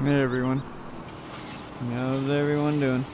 Hey everyone. How's everyone doing?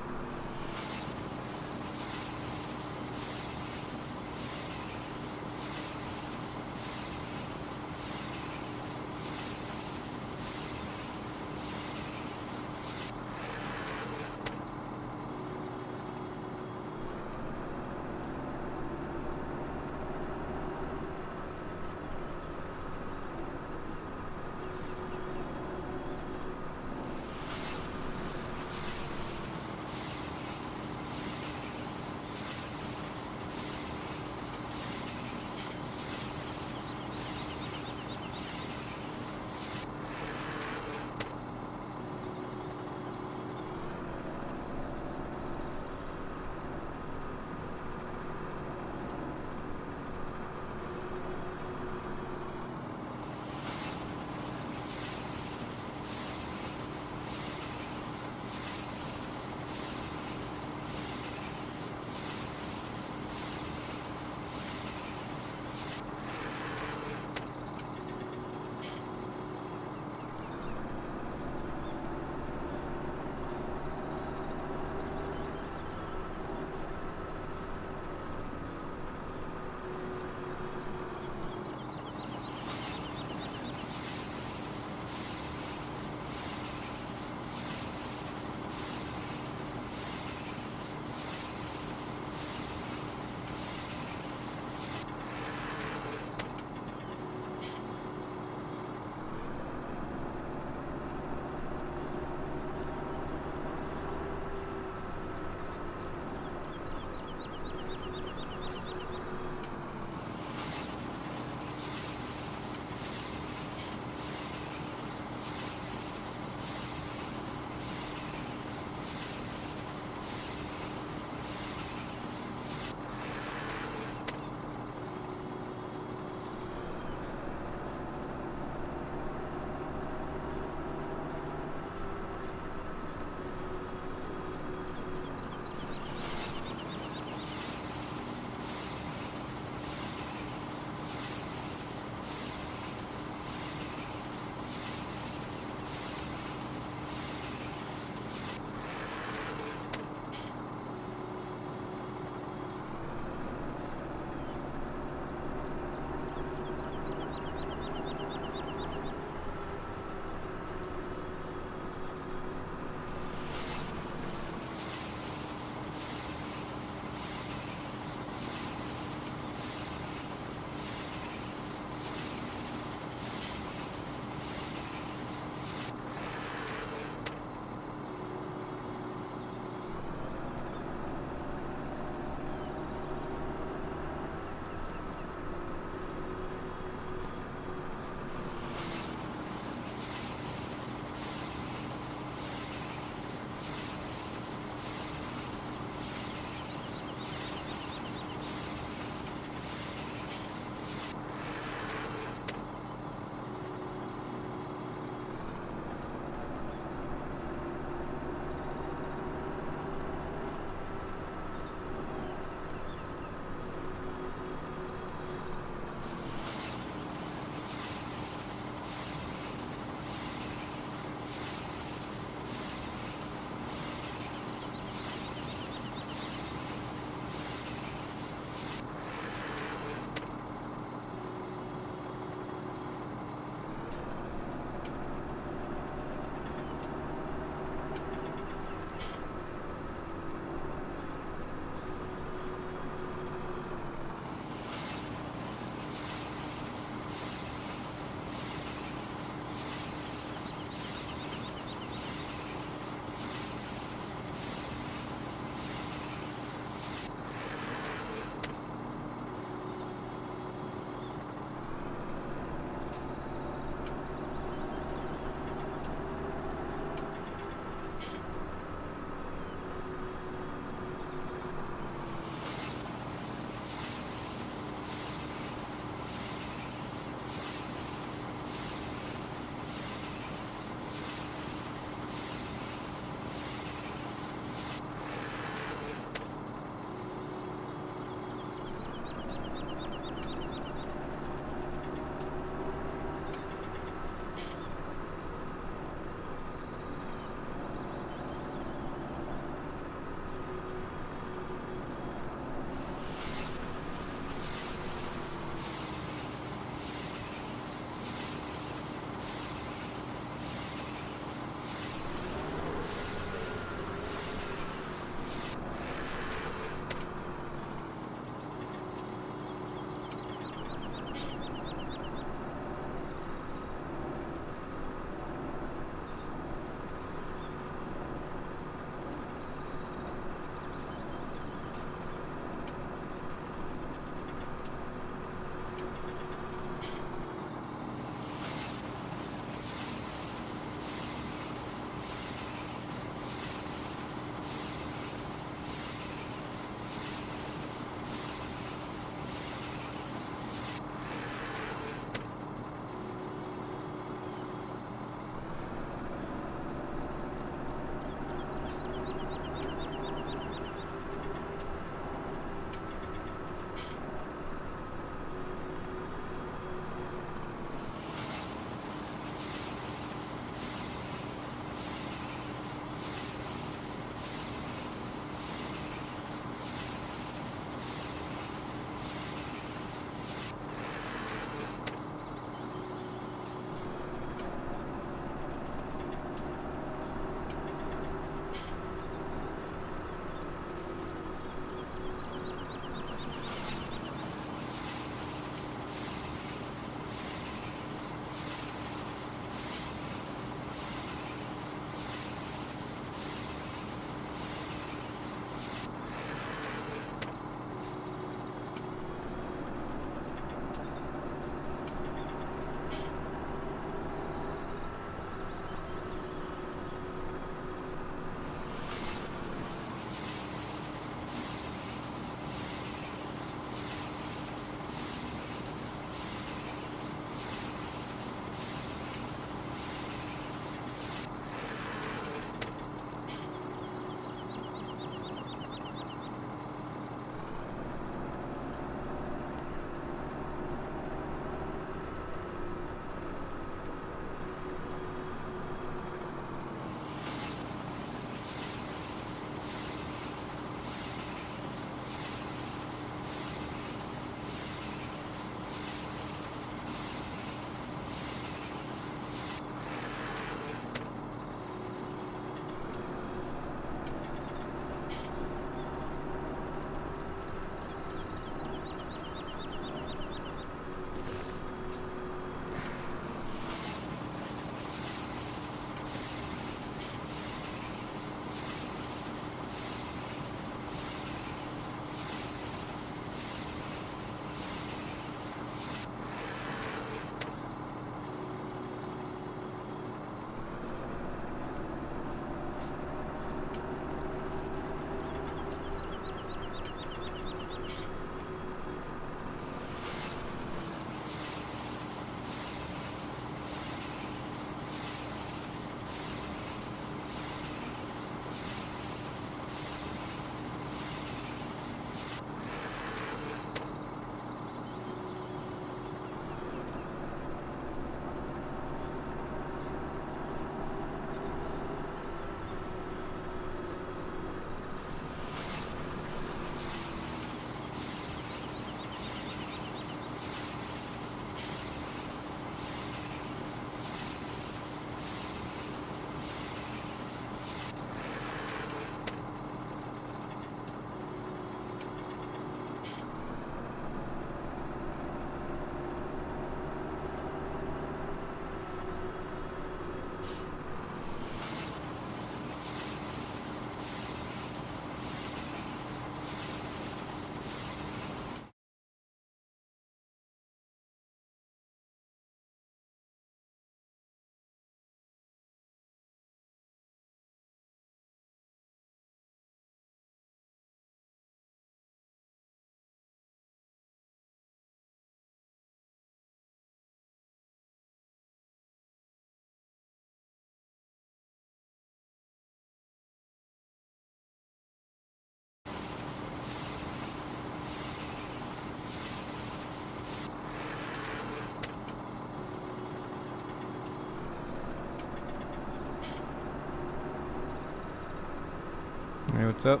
Hey, what's up?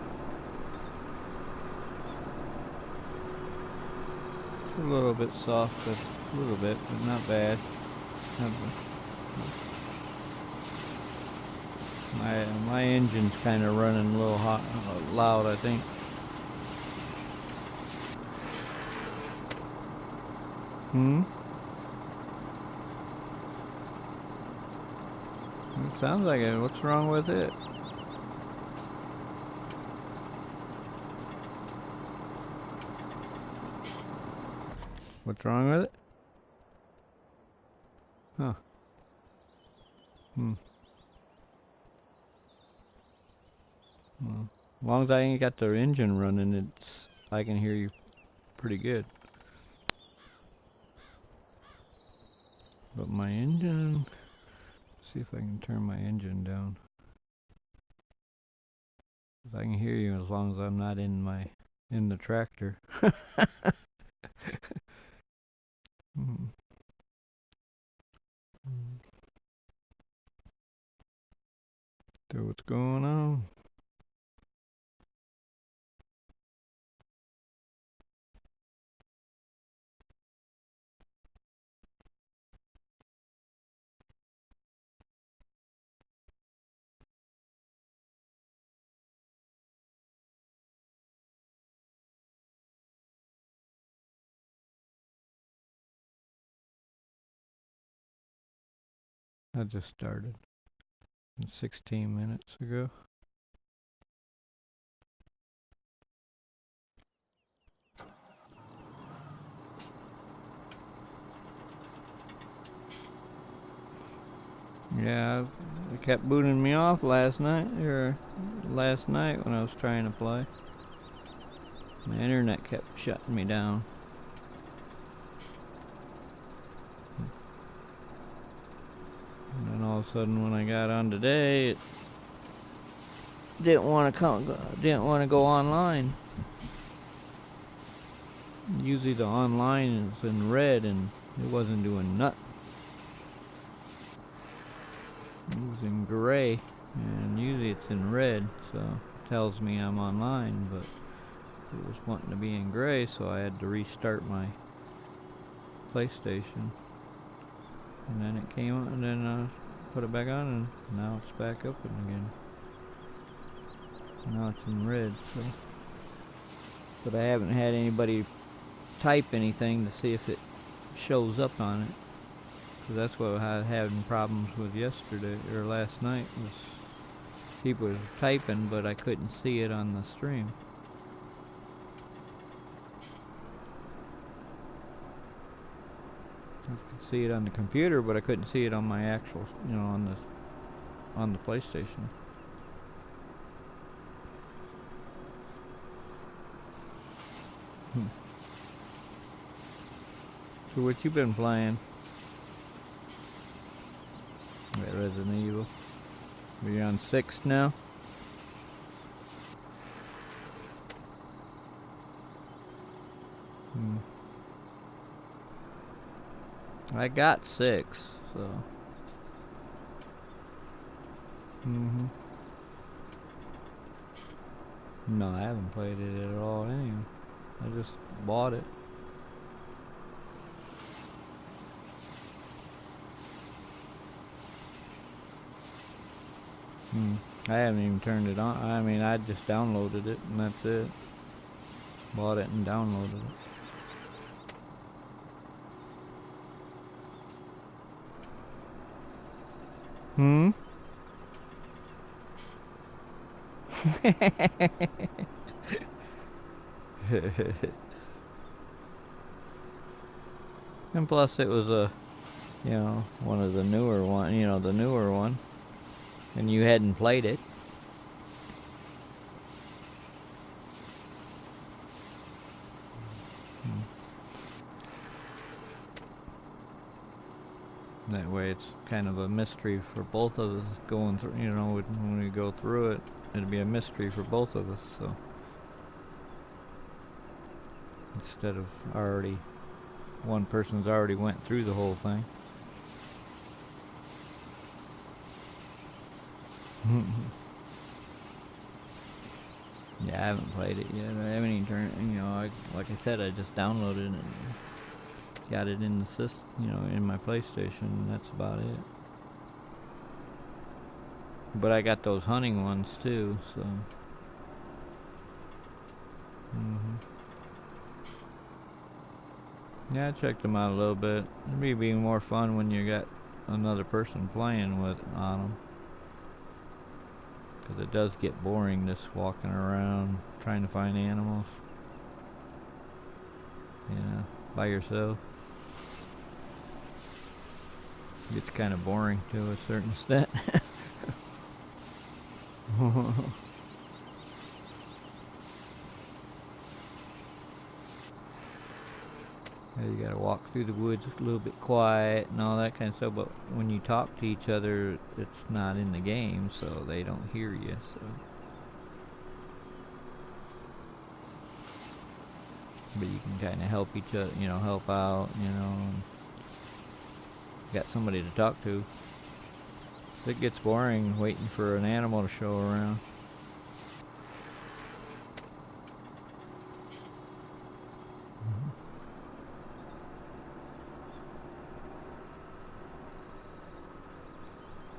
It's a little bit soft, but a little bit, but not bad. Not bad. My engine's kind of running a little hot, loud, I think. It sounds like it. What's wrong with it? What's wrong with it? Huh. Well, as long as I ain't got the engine running, I can hear you pretty good. But my engine, let's see if I can turn my engine down. I can hear you as long as I'm not in the tractor. So what's going on? I just started 16 minutes ago. Yeah, it kept booting me off last night when I was trying to play. My internet kept shutting me down. And then all of a sudden when I got on today, it didn't want to go online. Usually the online is in red and it wasn't doing nothing. It was in gray, and usually it's in red, so it tells me I'm online, but it was wanting to be in gray, so I had to restart my PlayStation. And then it came on, and then put it back on, and now it's back open again. Now it's in red, so. But I haven't had anybody type anything to see if it shows up on it. Because that's what I was having problems with yesterday, or last night, was people were typing, but I couldn't see it on the stream. I could see it on the computer, but I couldn't see it on my actual, on the PlayStation. So what you been playing? That Resident Evil. Are you on 6 now? I got 6, so. No, I haven't played it at all anyway. I just bought it. I haven't even turned it on. I mean, I just downloaded it and that's it. Bought it and downloaded it. And plus it was one of the newer one, and you hadn't played it. That way it's kind of a mystery for both of us going through, when we go through it, it'd be a mystery for both of us, so. Instead of one person's already went through the whole thing. Yeah, I haven't played it yet. I haven't even turned. You know, like I said, I just downloaded it and got it in the system. You know, in my PlayStation. And that's about it. But I got those hunting ones too. So. Yeah, I checked them out a little bit. It'd be more fun when you got another person playing with on them. Because it does get boring just walking around trying to find animals. You know, by yourself. It's kind of boring to a certain extent. You gotta walk through the woods a little bit quiet and all that kind of stuff, but when you talk to each other, it's not in the game, so they don't hear you, so. But you can kind of help each other, you know, help out, you know, and got somebody to talk to. It gets boring waiting for an animal to show around.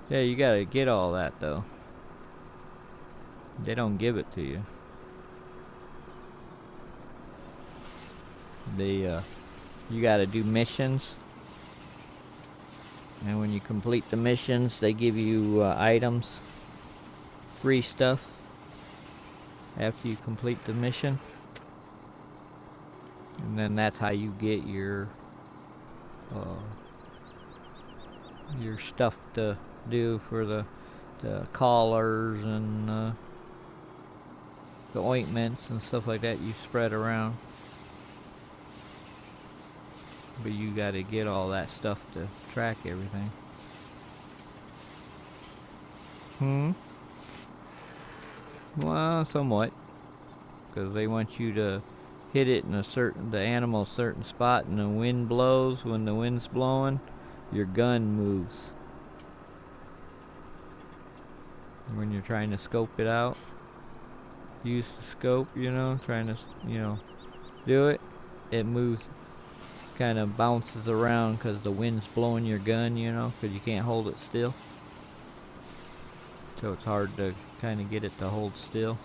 Yeah, you gotta get all that though. They don't give it to you. You gotta do missions. And when you complete the missions, they give you items, free stuff, after you complete the mission. And then that's how you get your stuff to do for the collars and the ointments and stuff like that you spread around. But you gotta get all that stuff to track everything. Well, somewhat. Because they want you to hit it in the animal's certain spot, and the wind blows. When the wind's blowing, your gun moves. When you're trying to scope it out, use the scope, you know, trying to, you know, do it, it moves, kind of bounces around because the wind's blowing your gun, you know, because you can't hold it still. So it's hard to kind of get it to hold still.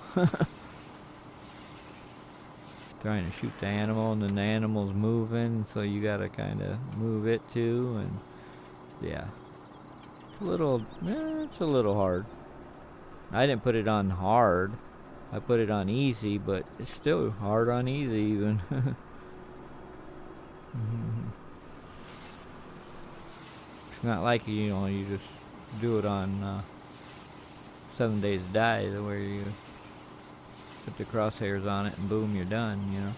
Trying to shoot the animal, and then the animal's moving, so you gotta kind of move it too, and yeah, it's a little hard. I didn't put it on hard. I put it on easy, but it's still hard on easy even. It's not like, you know, you just do it on 7 Days to Die, where you put the crosshairs on it and boom, you're done, you know.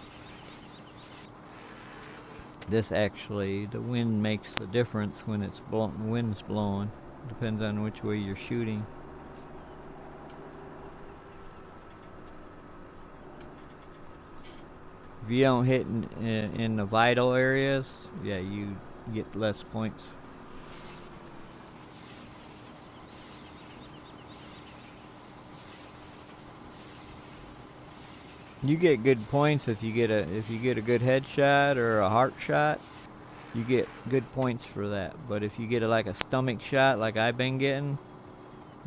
This actually, the wind makes a difference when it's wind's blowing. Depends on which way you're shooting. If you don't hit in the vital areas, yeah, you get less points. You get good points if you get a good headshot or a heart shot. You get good points for that. But if you get like a stomach shot, like I've been getting,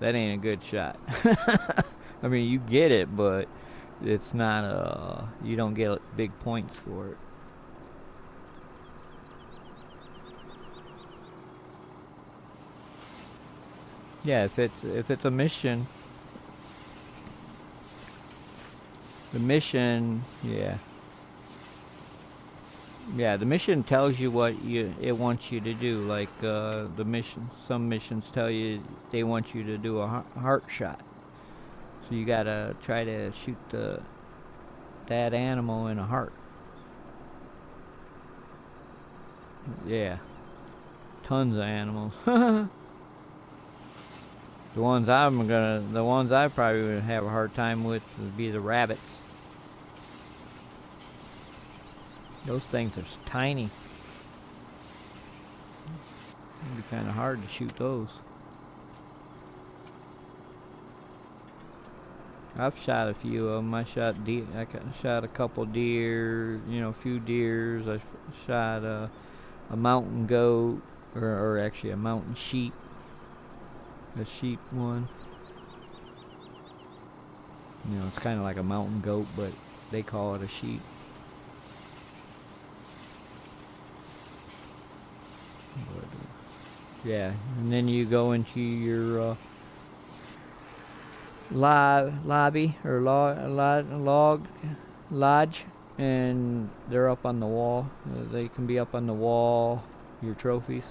that ain't a good shot. I mean, you get it, but it's not you don't get big points for it. Yeah, if it's a mission, the mission, yeah, the mission tells you what it wants you to do. Like some missions tell you they want you to do a heart shot. So you gotta try to shoot that animal in a heart. Yeah, tons of animals. The ones I probably would have a hard time with would be the rabbits. Those things are tiny. It'd be kind of hard to shoot those. I've shot a few of them. I shot a couple deer, you know, a few deers. I shot a mountain goat, or actually a mountain sheep, a sheep one. You know, it's kind of like a mountain goat, but they call it a sheep. But, yeah, and then you go into your lobby or lodge, and they're up on the wall. They can be up on the wall. Your trophies,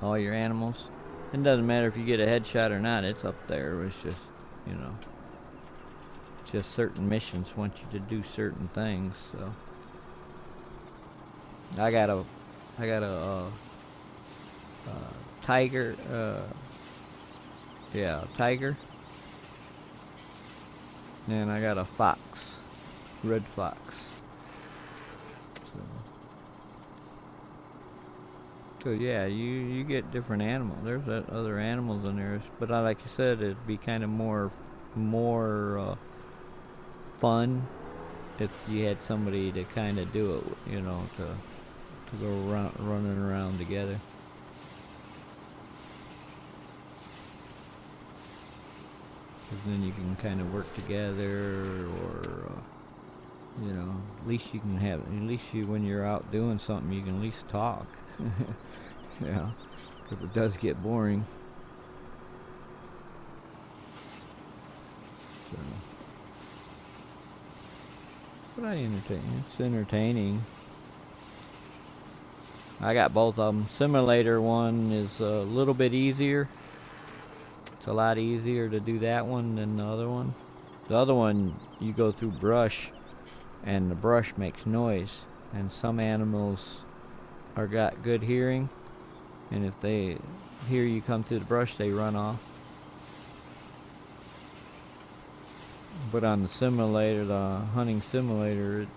all your animals. It doesn't matter if you get a headshot or not. It's up there. It's just, you know, just certain missions want you to do certain things. So I got a tiger. Yeah, a tiger. And I got a fox, red fox. So yeah, you get different animals. There's other animals in there, but like you said, it'd be kind of more fun if you had somebody to kind of do it, you know, to go running around together. Because then you can kind of work together, or you know, at least you can have, at least you, when you're out doing something, you can at least talk. Yeah, because it does get boring. So, but it's entertaining. I got both of them. Simulator one is a little bit easier. It's a lot easier to do that one than the other one. The other one, you go through brush, and the brush makes noise. And some animals are got good hearing, and if they hear you come through the brush, they run off. But on the simulator, the hunting simulator,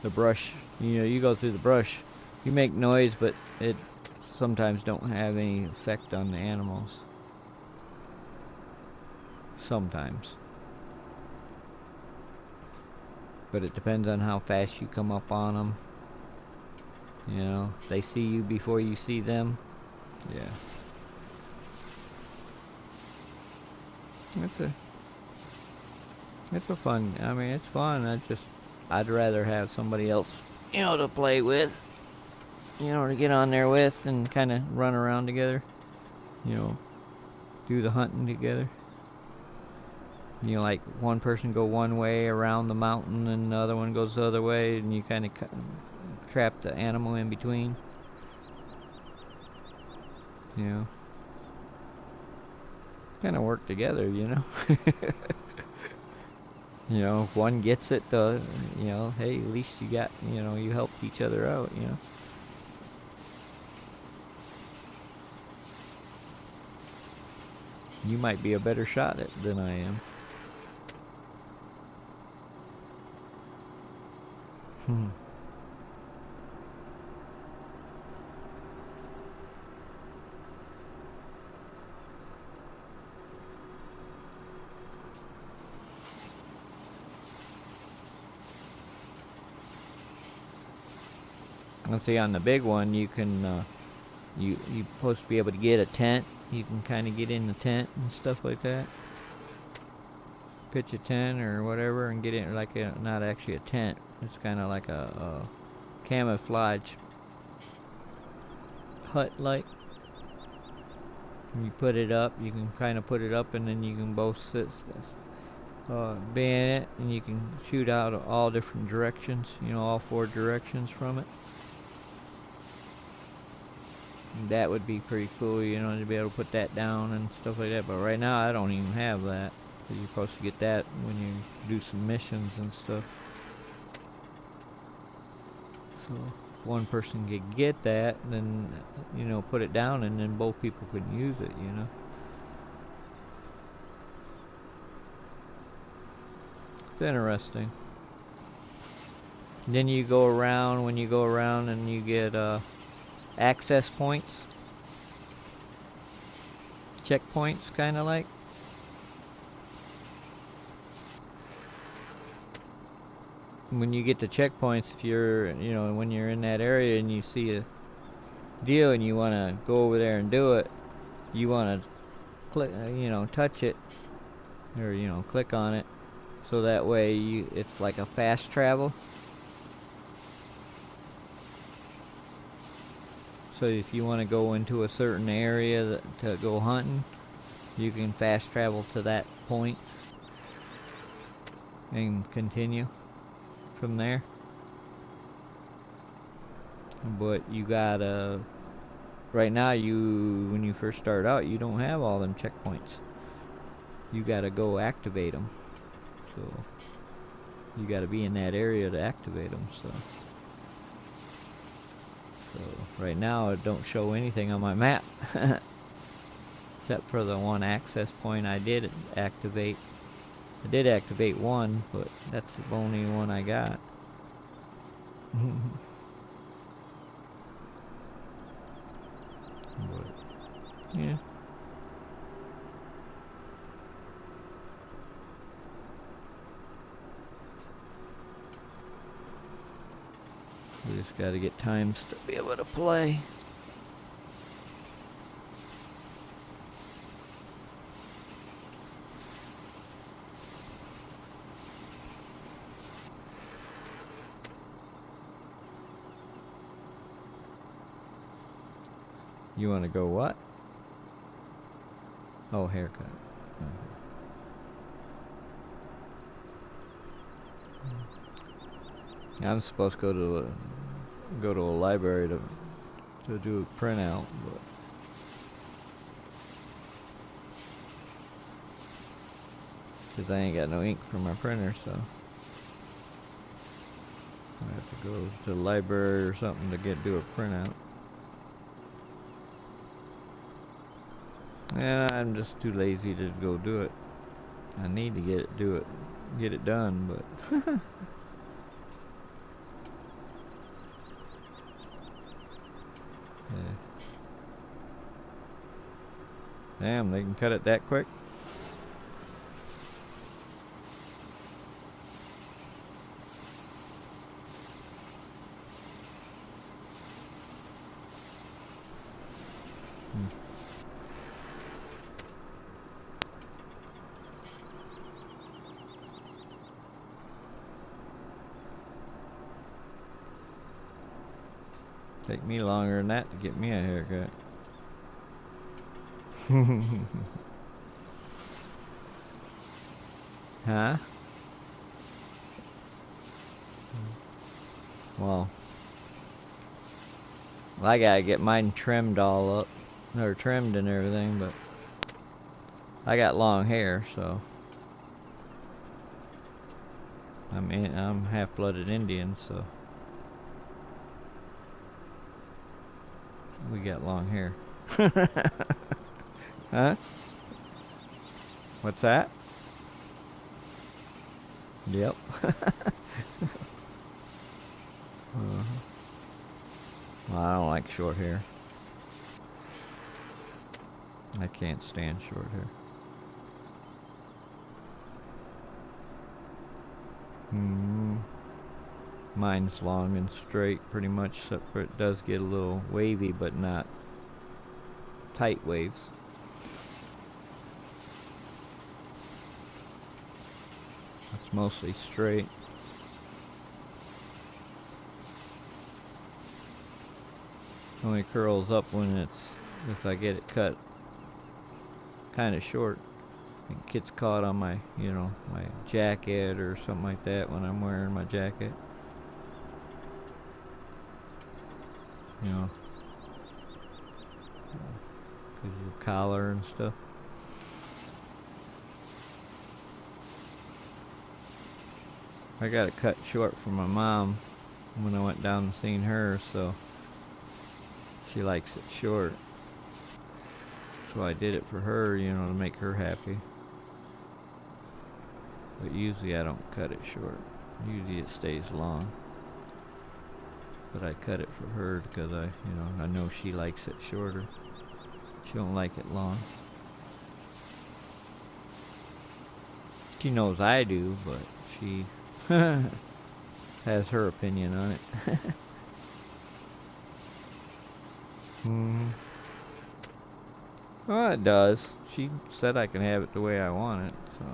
the brush, you know, you go through the brush, you make noise, but it sometimes don't have any effect on the animals. Sometimes. But it depends on how fast you come up on them. You know, they see you before you see them. Yeah. It's a fun, I mean, it's fun. I'd rather have somebody else, you know, to play with. You know, to get on there with and kind of run around together. You know, do the hunting together. You know, like one person go one way around the mountain and the other one goes the other way, and you kind of trap the animal in between. You know, kind of work together, you know. You know, if one gets it, you know, hey, at least you got, you know, you helped each other out, you know. You might be a better shot at than I am. Let's see, on the big one, you can, you're supposed to be able to get a tent. You can kind of get in the tent and stuff like that. Pitch a tent or whatever and get in, like not actually a tent. It's kind of like a camouflage hut-like. You put it up, you can kind of put it up, and then you can both be in it, and you can shoot out all different directions, you know, all 4 directions from it. And that would be pretty cool, you know, to be able to put that down and stuff like that. But right now, I don't even have that. You're supposed to get that when you do some missions and stuff. So one person could get that, and then, you know, put it down, and then both people could use it, you know. It's interesting. Then you go around, when you go around, and you get access points. Checkpoints, kind of like. when you get to checkpoints, if you're, when you're in that area and you see a deal and you want to go over there and do it, you want to click, touch it, or, click on it, so that way it's like a fast travel. So if you want to go into a certain area to go hunting, you can fast travel to that point and continue from there. But you gotta, right now, when you first start out, you don't have all them checkpoints. You gotta go activate them. So you gotta be in that area to activate them. So right now it don't show anything on my map except for the one access point I did activate. I did activate one, but that's the only one I got. But, yeah. We just gotta get times to be able to play. You want to go what? Oh, haircut. I'm supposed to go to a library to do a printout, but because I ain't got no ink for my printer, so I have to go to the library or something to do a printout. And I'm just too lazy to go do it. I need to get it done, but yeah. Damn, they can cut it that quick? Take me longer than that to get me a haircut. Huh? Well, I gotta get mine trimmed all up, or trimmed and everything, but I got long hair, so I'm half-blooded Indian, so we got long hair. Huh? What's that? Yep. Well, I don't like short hair. I can't stand short hair. Mine's long and straight pretty much, except for it does get a little wavy, but not tight waves. It's mostly straight. Only curls up when if I get it cut kind of short. It gets caught on my, my jacket or something like that when I'm wearing my jacket. Because of the collar and stuff. I got it cut short for my mom when I went down and seen her, so she likes it short. So I did it for her, to make her happy. But usually I don't cut it short. Usually it stays long. But I cut it for her because I know she likes it shorter. She don't like it long. She knows I do, but she has her opinion on it. Well, it does. She said I can have it the way I want it, so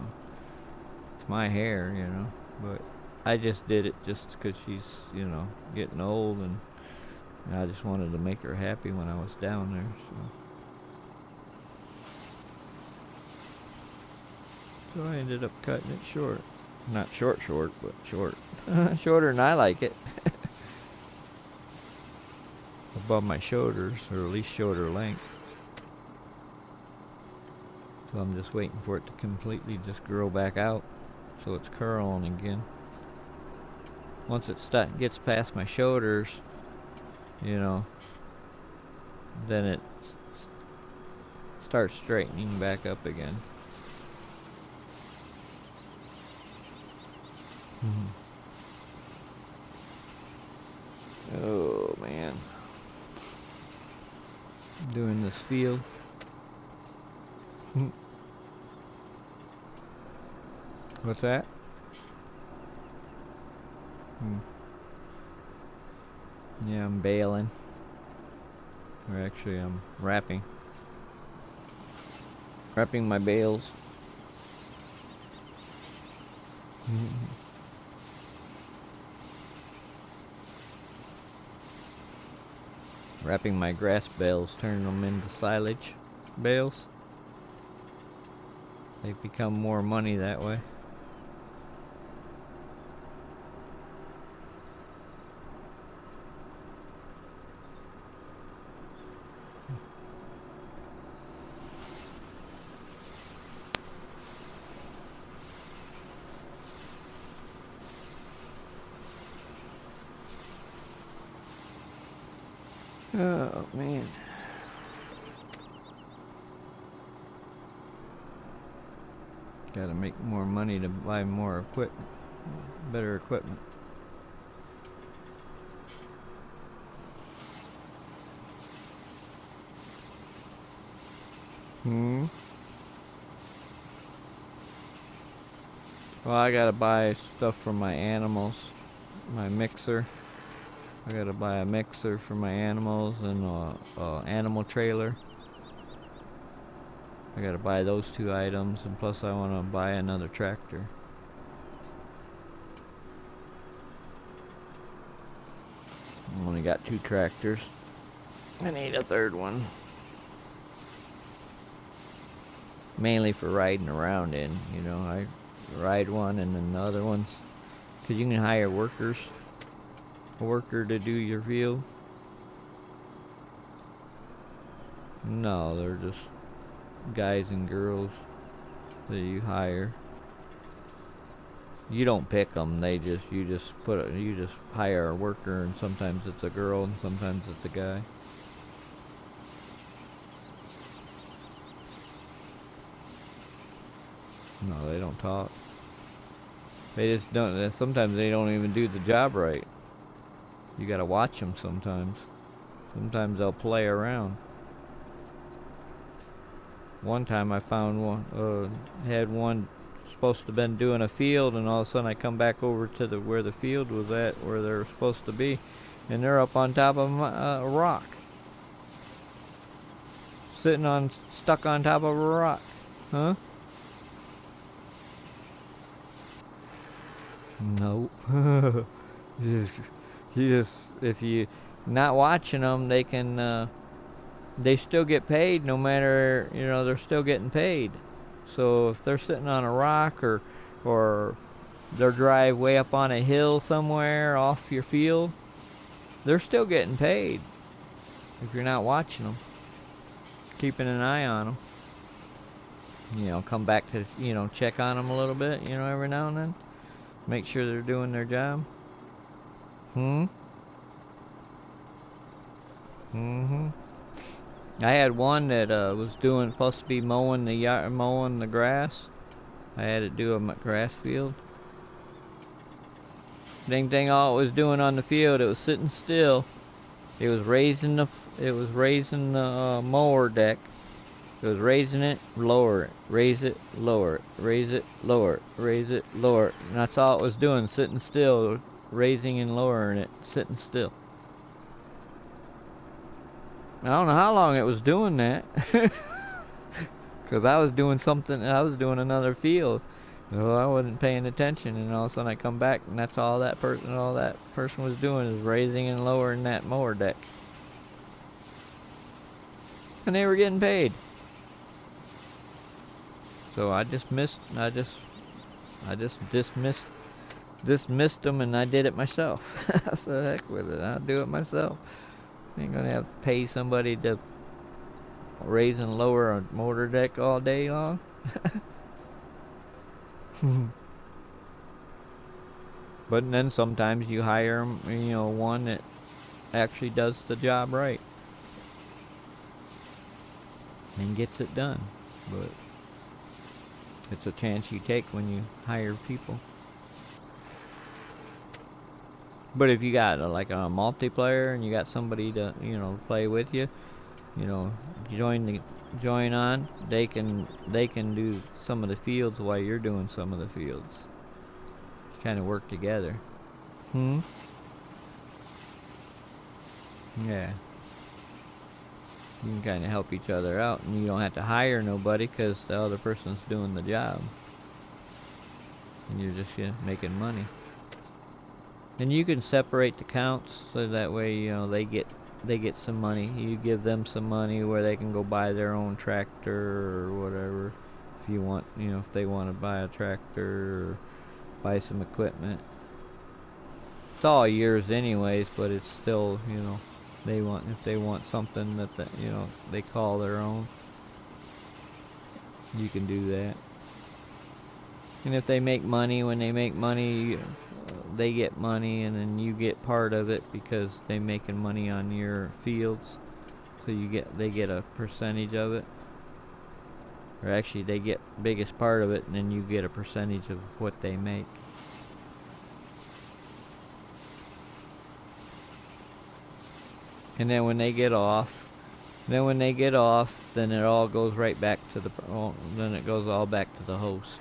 it's my hair, you know. But I just did it just because she's, you know, getting old, and I just wanted to make her happy when I was down there, so I ended up cutting it short. Not short, but short. Shorter than I like it. Above my shoulders, or at least shoulder length. So I'm just waiting for it to completely just grow back out, so it's curling again. Once it gets past my shoulders, you know, then it starts straightening back up again. Oh man, doing this field. What's that? Yeah, I'm baling. Or actually, I'm wrapping my bales. Wrapping my grass bales, turning them into silage bales. They become more money that way. Oh man. Gotta make more money to buy more equipment, better equipment. Well, I gotta buy stuff for my animals, my mixer. I gotta buy a mixer for my animals and a animal trailer. I gotta buy those two items, and plus I wanna buy another tractor. I only got 2 tractors. I need a third one. Mainly for riding around in, you know. I ride one and then the other ones, because you can hire workers. A worker to do your field. No, they're just guys and girls that you hire. You don't pick them. You just hire a worker, and sometimes it's a girl and sometimes it's a guy. No, they don't talk. They just don't. Sometimes they don't even do the job right. You gotta watch them sometimes. Sometimes they'll play around. One time I found one, had one supposed to have been doing a field, and all of a sudden I come back over to where the field was at, where they're supposed to be, and they're up on top of a rock. Stuck on top of a rock. Huh? Nope. If you not watching them, they can, they still get paid no matter, you know, they're still getting paid. So if they're sitting on a rock, or their drive way up on a hill somewhere off your field, they're still getting paid if you're not watching them, keeping an eye on them. You know, come back to, you know, check on them a little bit, you know, every now and then. Make sure they're doing their job. I had one that was supposed to be mowing the grass. I had to do a grass field. Ding ding! All it was doing on the field, it was sitting still. It was raising the mower deck. It was raising it, lower it, raise it, lower it, raise it, lower it, raise it, lower it. And that's all it was doing, sitting still, raising and lowering it, sitting still. I don't know how long it was doing that. Because I was doing something, I was doing another field. So I wasn't paying attention, and all of a sudden I come back, and that's all that person was doing is raising and lowering that mower deck. And they were getting paid. So I just dismissed them, and I did it myself. I said, heck with it, I'll do it myself. I ain't gonna have to pay somebody to raise and lower a motor deck all day long. But then sometimes you hire 'em, one that actually does the job right and gets it done. But it's a chance you take when you hire people. But if you got like a multiplayer and you got somebody to play with you, join on. They can do some of the fields while you're doing some of the fields. Kind of work together. Yeah. You can kind of help each other out, and you don't have to hire nobody because the other person's doing the job, and you're just making money. And you can separate the counts so that way they get some money. You give them some money where they can go buy their own tractor or whatever. If you want, if they want to buy a tractor or buy some equipment. It's all yours anyways, but it's still, if they want something that they call their own, you can do that. And if they make money, when they make money, they get money, and then you get part of it because they're making money on your fields. So they get a percentage of it. Or actually, they get biggest part of it, and then you get a percentage of what they make. And then when they get off, then it all goes right back to then it goes all back to the host.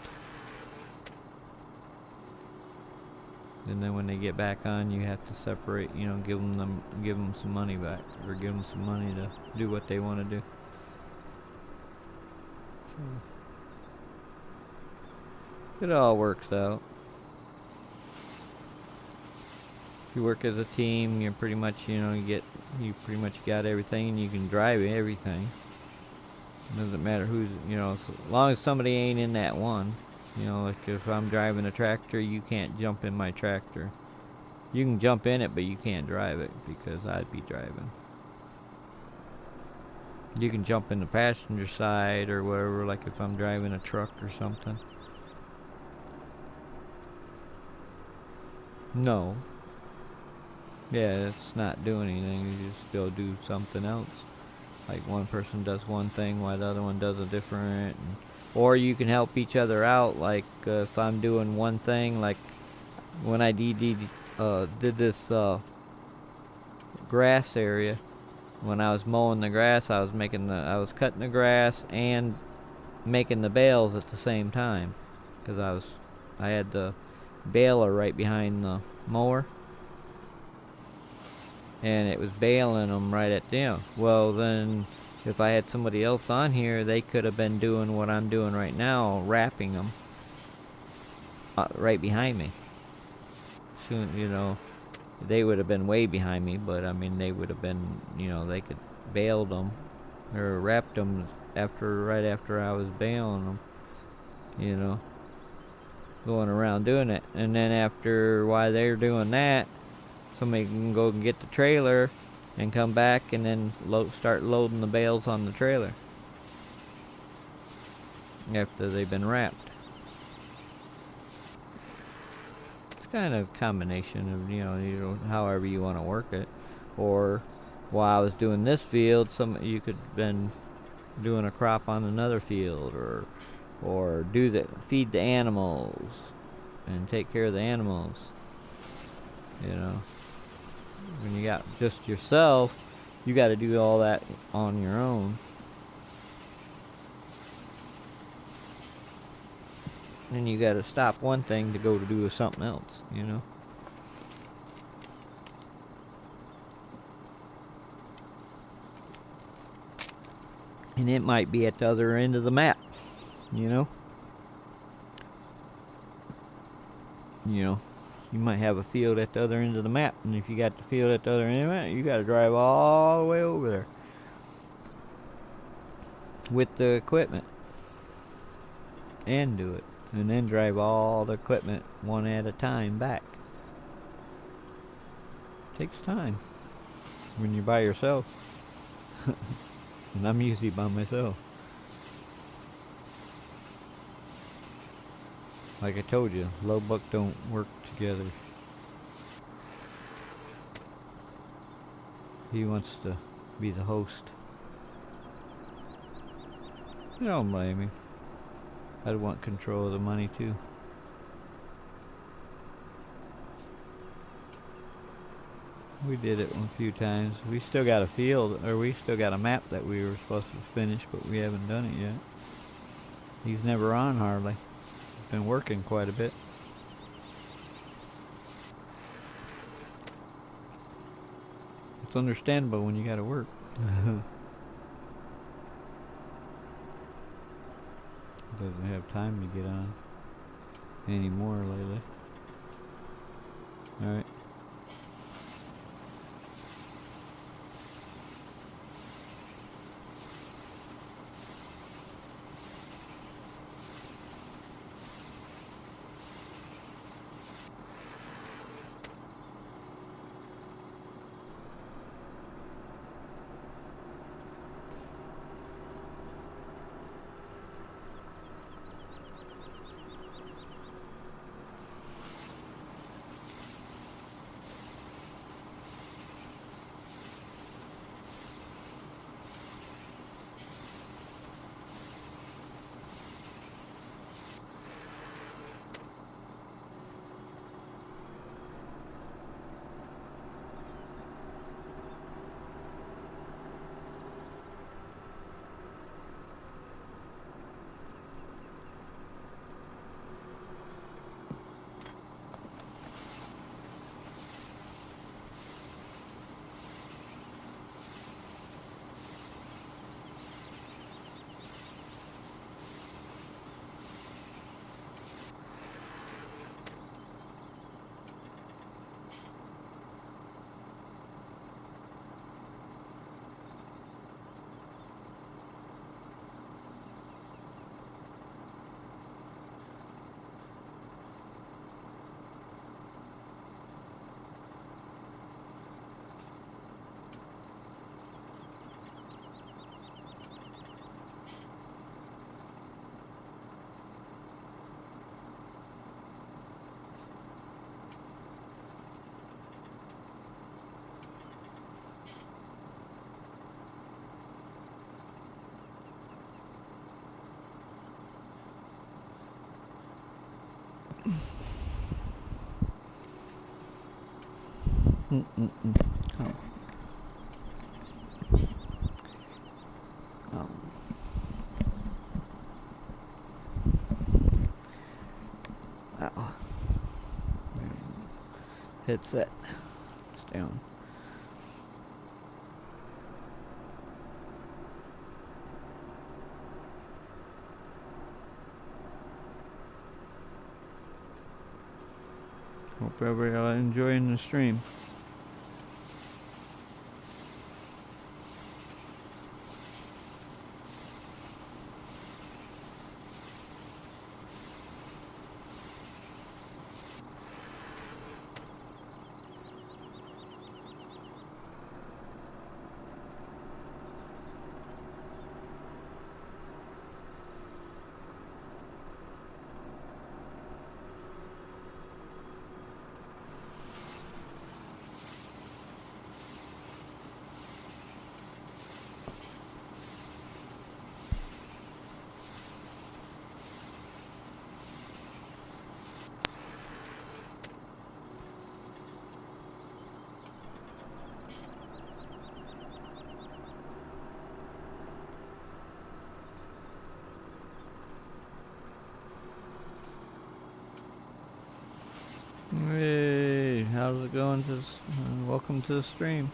And then when they get back on, you have to separate, give them some money back, or give them some money to do what they want to do. It all works out. If you work as a team, you're pretty much, you pretty much got everything, and you can drive everything. It doesn't matter who's, as long as somebody ain't in that one. Like if I'm driving a tractor, you can't jump in my tractor. You can jump in it, but you can't drive it because I'd be driving. You can jump in the passenger side or whatever, like if I'm driving a truck or something. No. Yeah, it's not doing anything. You just go do something else. Like one person does one thing while the other one does a different. Or you can help each other out. Like if I'm doing one thing, like when I did this grass area. When I was mowing the grass, I was cutting the grass and making the bales at the same time, because I had the baler right behind the mower, and it was baling them right at them. Well, then if I had somebody else on here, they could have been doing what I'm doing right now, wrapping them right behind me. Soon, they would have been way behind me, but I mean, they would have been, they could bailed them or wrapped them right after I was bailing them, going around doing it. And then while they're doing that, somebody can go and get the trailer and come back and then start loading the bales on the trailer after they've been wrapped. Kind of combination of however you want to work it. Or while I was doing this field, you could have been doing a crop on another field, or feed the animals and take care of the animals. When you got just yourself, you got to do all that on your own. Then you got to stop one thing to go to do something else, And it might be at the other end of the map, you know? You might have a field at the other end of the map, and if you got the field at the other end of the map, you gotta drive all the way over there with the equipment and do it, and then drive all the equipment one at a time back. Takes time when you're by yourself. And I'm usually by myself. Like I told you, low buck don't work together. He wants to be the host. I don't blame him. I'd want control of the money too. We did it a few times. We still got a field, or we still got a map that we were supposed to finish, but we haven't done it yet. He's never on hardly. He's been working quite a bit. It's understandable when you gotta work. Doesn't have time to get on anymore lately. Alright. Oh. Oh. Ow. Headset. Stay on. Hope everybody enjoying the stream. Hey, how's it going? Welcome to the stream.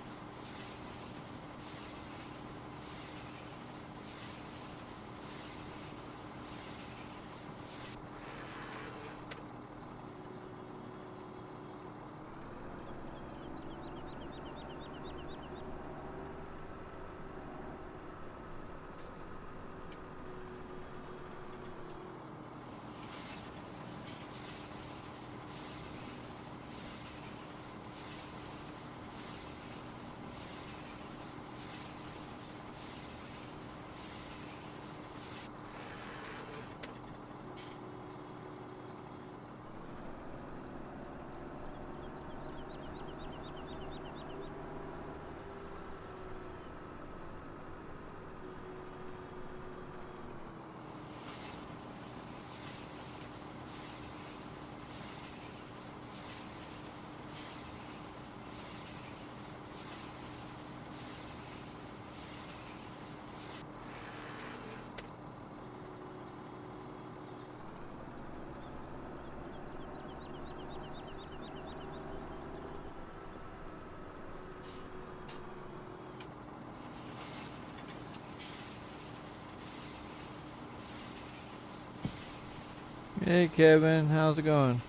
Hey Kevin, how's it going?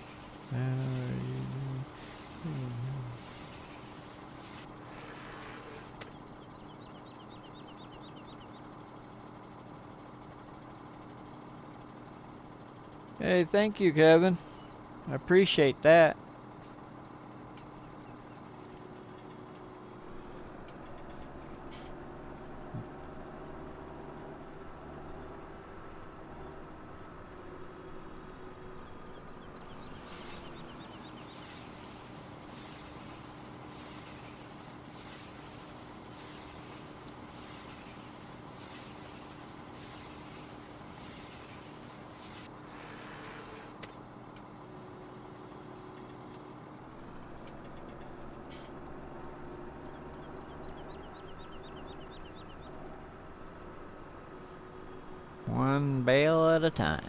Hey, thank you, Kevin. I appreciate that. One bale at a time.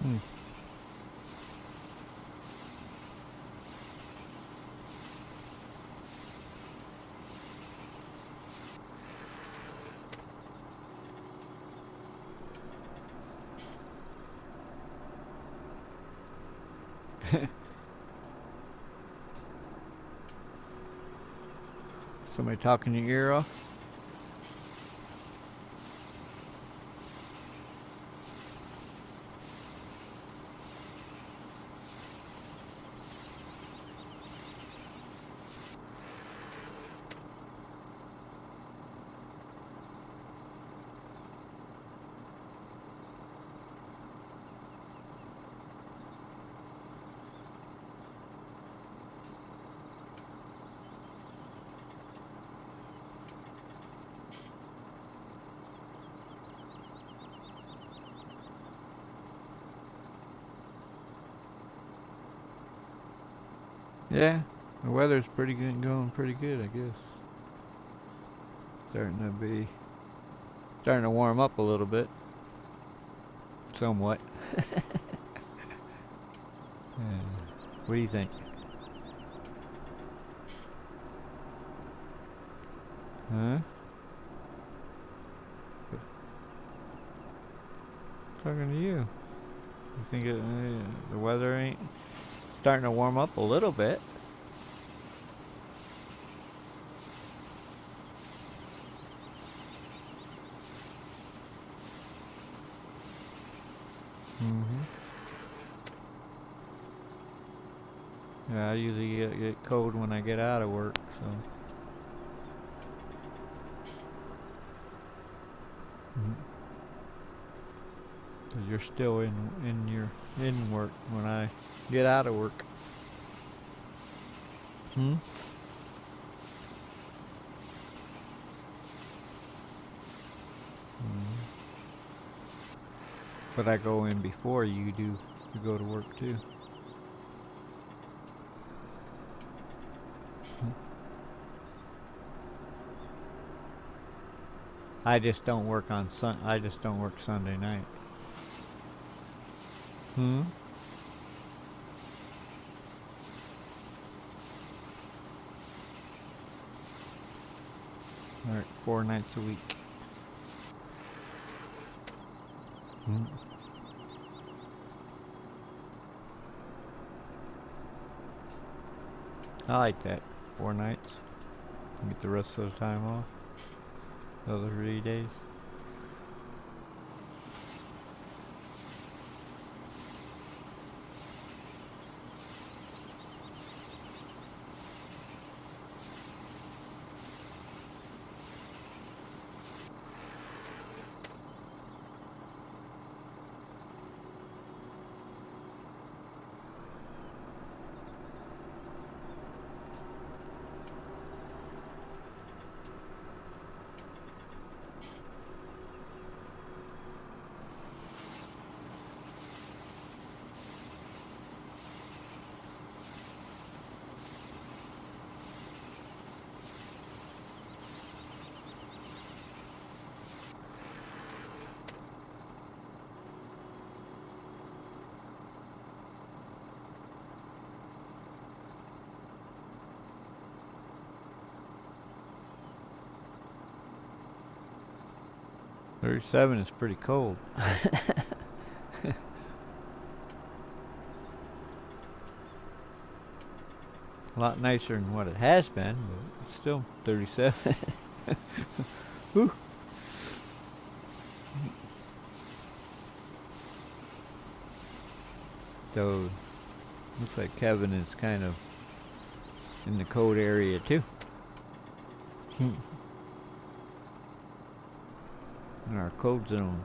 Hmm. Somebody talking your ear off? Yeah, the weather's pretty good, going pretty good, I guess. Starting to warm up a little bit, somewhat. What do you think? Huh? Talking to you. You think the weather ain't starting to warm up a little bit? Mm-hmm. Yeah, I usually get cold when I get out of work, so. Mm-hmm. 'Cause you're still in work when I get out of work. Hmm. Mm-hmm. But I go in before you do. You go to work too. I just don't work I just don't work Sunday night. Hmm. I work 4 nights a week. Hmm. I like that. 4 nights. Get the rest of the time off. The other 3 days. 37 is pretty cold. A lot nicer than what it has been, but it's still 37. Whew. So, looks like Kevin is kind of in the cold area too. In our cold zone.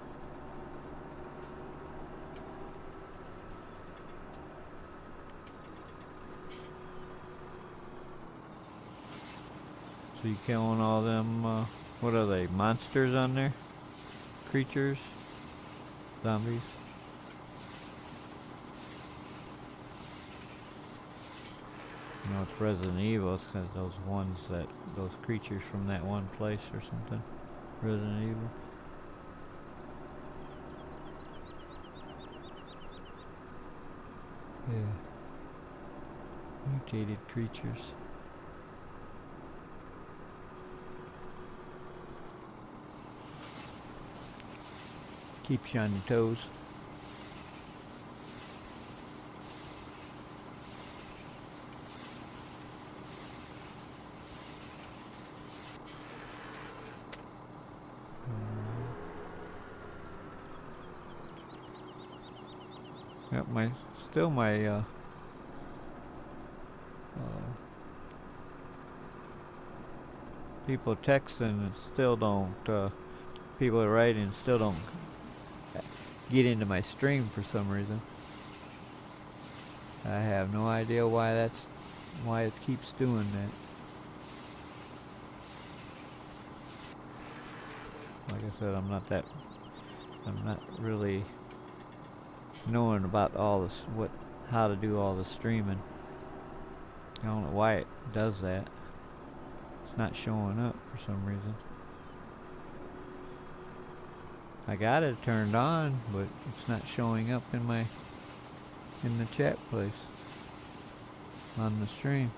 So you killing all them, what are they, monsters on there? Creatures? Zombies? No, it's Resident Evil. It's because those ones those creatures from that one place or something. Resident Evil. Yeah. Mutated creatures. Keeps you on your toes. Yep, still my people texting and still don't, people are writing still don't get into my stream for some reason. I have no idea why it keeps doing that. Like I said, I'm not really knowing about all this, how to do all the streaming. I don't know why it does that. It's not showing up for some reason. I got it turned on, but it's not showing up in the chat place on the stream.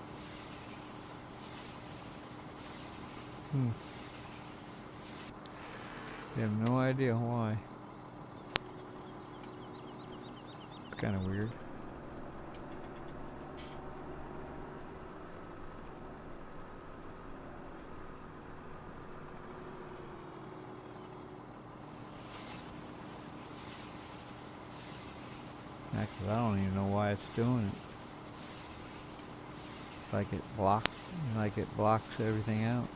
I have no idea why. It's kind of weird. Actually, I don't even know why it's doing it. It's like it blocks everything out.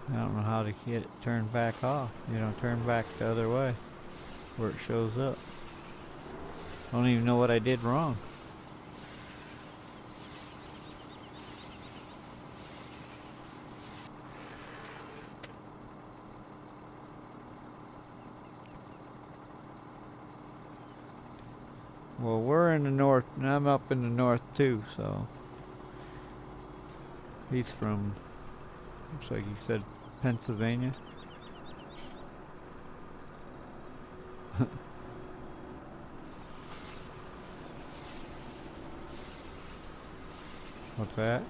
I don't know how to get it turned back off. Turn back the other way where it shows up. I don't even know what I did wrong. Well, we're in the north, and I'm up in the north too, so he's from, looks like he said Pennsylvania. What's that?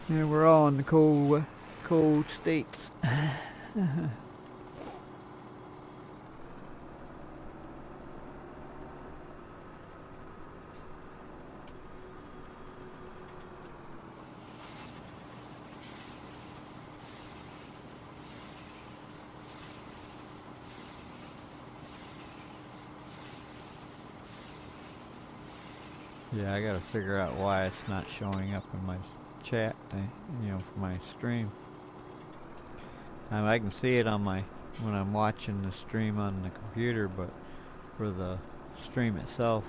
Yeah, we're all in the cold states. Yeah, I gotta figure out why it's not showing up in my chat thing, for my stream. I can see it on when I'm watching the stream on the computer, but for the stream itself,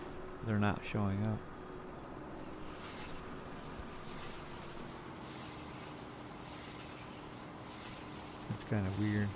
they're not showing up. It's kind of weird.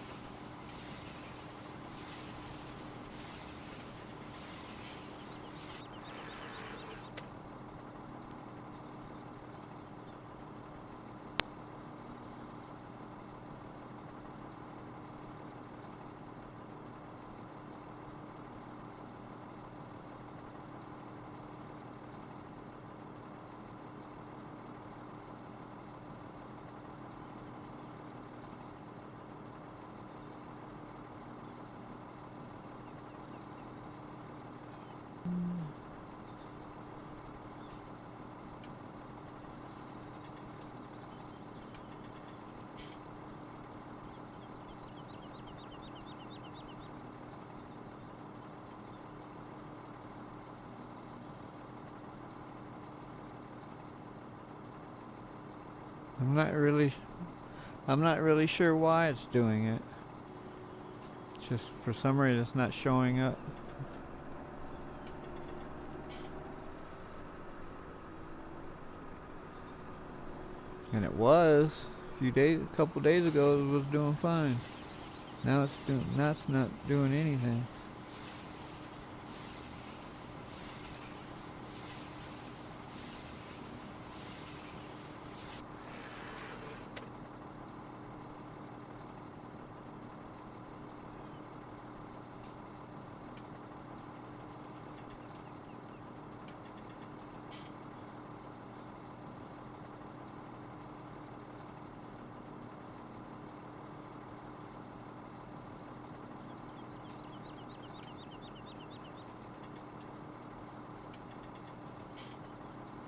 I'm not really sure why it's doing it. It's just for some reason it's not showing up. And it was a couple days ago it was doing fine. Now it's not doing anything.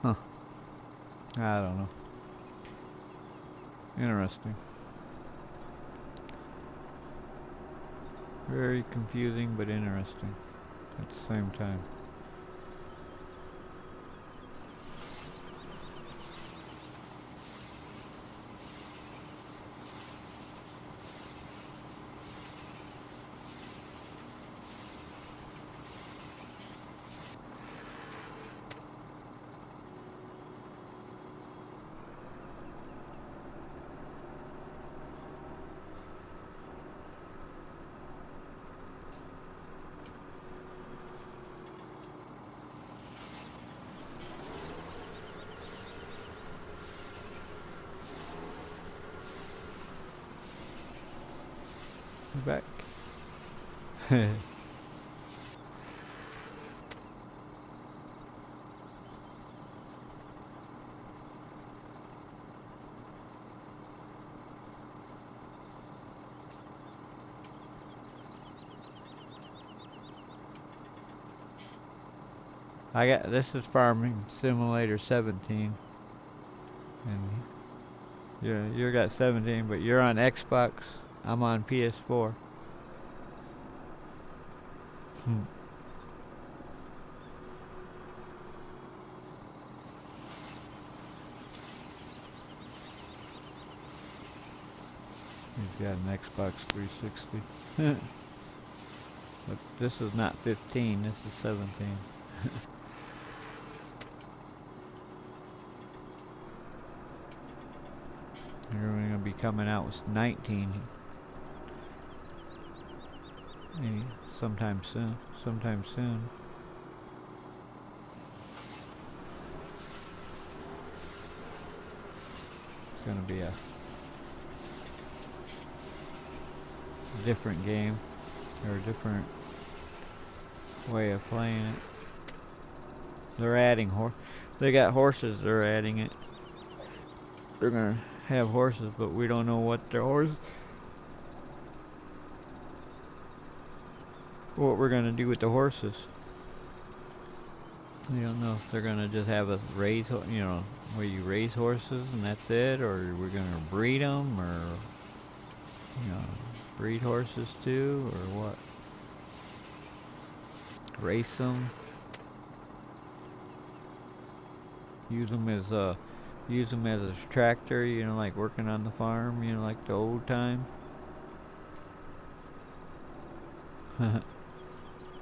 Huh. I don't know. Interesting. Very confusing but interesting at the same time. Back. This is Farming Simulator 17, and you got 17, but you're on Xbox. I'm on PS4. He's got an Xbox 360. But this is not 15, this is 17. You're going to be coming out with 19 sometime soon. It's going to be a different game, or a different way of playing it. They're adding they got horses, they're adding it. They're going to have horses, but we don't know what what we're going to do with the horses. We don't know if they're going to just have us raise, where you raise horses and that's it, or we're going to breed them, or, breed horses too, or what? Race them. Use them as a tractor, like working on the farm, like the old time.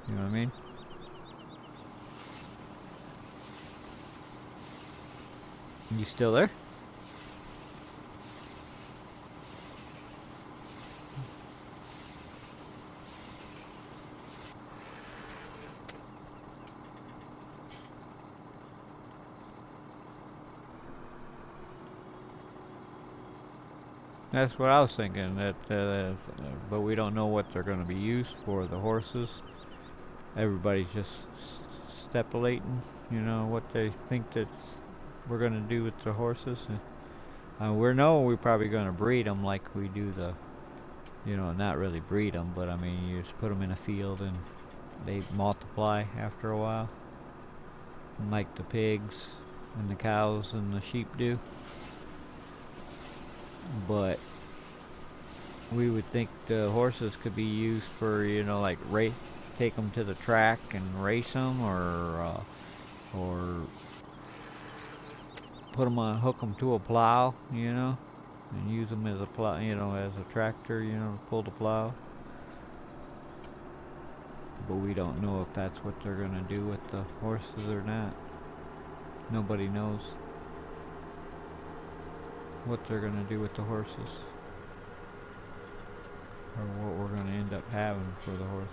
You know what I mean? You still there? That's what I was thinking. But we don't know what they're going to be used for. The horses. Everybody's just speculating, what they think that we're going to do with the horses. We're probably going to breed them like we do not really breed them, but I mean, you just put them in a field and they multiply after a while, like the pigs and the cows and the sheep do. But we would think the horses could be used for, like take them to the track and race them, or put them on, hook them to a plow, you know, and use them as a plow, you know, as a tractor, you know, to pull the plow. But we don't know if that's what they're gonna do with the horses or not. Nobody knows what they're gonna do with the horses, or what we're gonna end up having for the horses.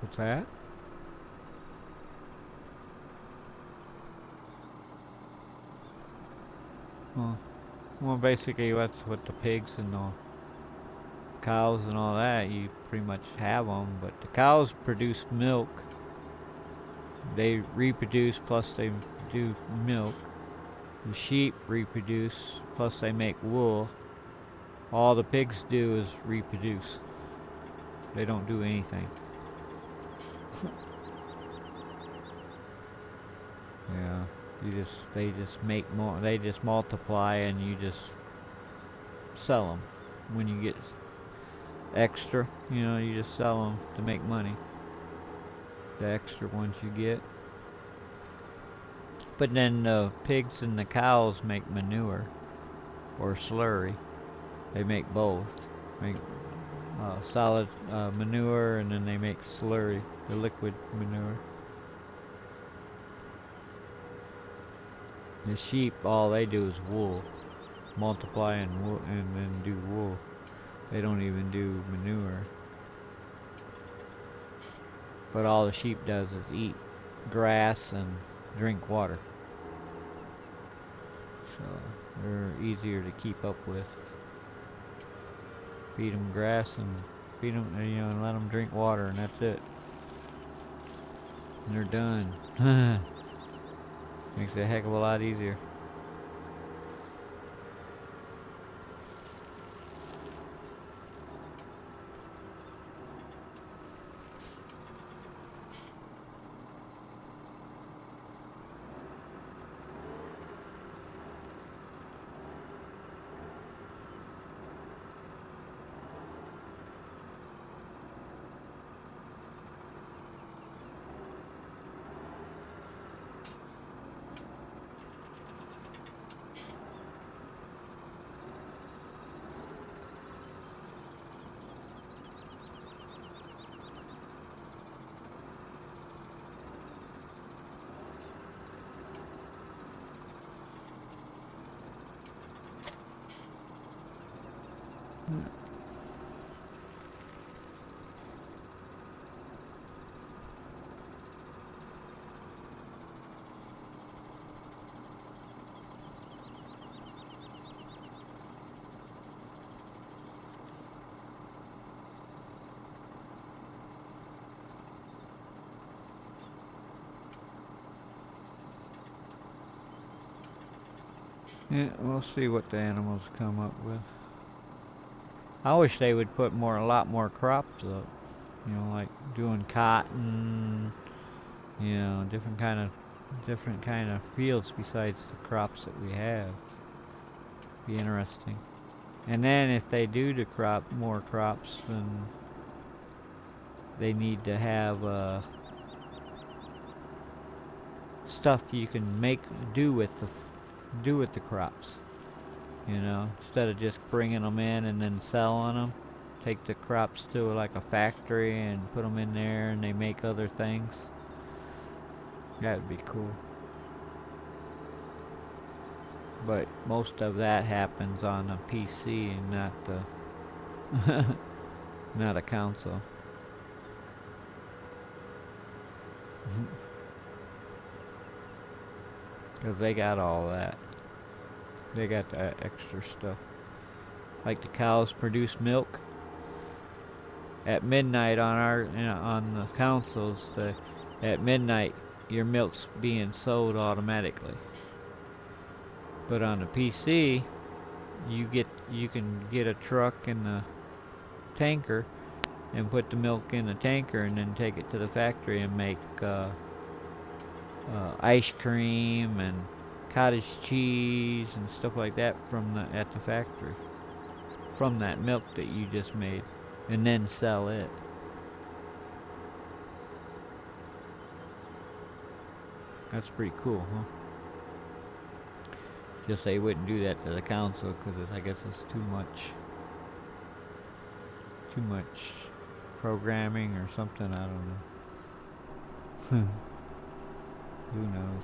What's that? Well, basically that's what the pigs and the cows and all that, you pretty much have them, but the cows produce milk. They reproduce, plus they do milk. The sheep reproduce, plus they make wool. All the pigs do is reproduce. They don't do anything. Yeah, they just make more. They just multiply, and you just sell them. When you get extra, you know, you just sell them to make money. The extra ones you get. But then the pigs and the cows make manure or slurry. They make both. Make solid manure, and then they make slurry, the liquid manure. The sheep, all they do is wool, multiply and wool, and then do wool. They don't even do manure. But all the sheep does is eat grass and drink water. So they're easier to keep up with. Feed them grass and feed them, you know, and let them drink water, and that's it. And they're done. Makes it a heck of a lot easier. Yeah, we'll see what the animals come up with. I wish they would put a lot more crops up. You know, like doing cotton, you know, different kind of fields besides the crops that we have. Be interesting. And then if they do more crops, then they need to have stuff you can do with the crops. You know, instead of just bringing them in and then selling them, take the crops to like a factory and put them in there, and they make other things. That would be cool. But most of that happens on a PC and not not a console. Because they got all that. They got that extra stuff. Like the cows produce milk. At midnight on on the consoles, at midnight your milk's being sold automatically. But on the PC, you can get a truck and a tanker and put the milk in the tanker and then take it to the factory and make ice cream and cottage cheese and stuff like that from at the factory, from that milk that you just made, and then sell it. That's pretty cool, huh? Just they wouldn't do that to the council because I guess it's too much programming or something. I don't know. Who knows?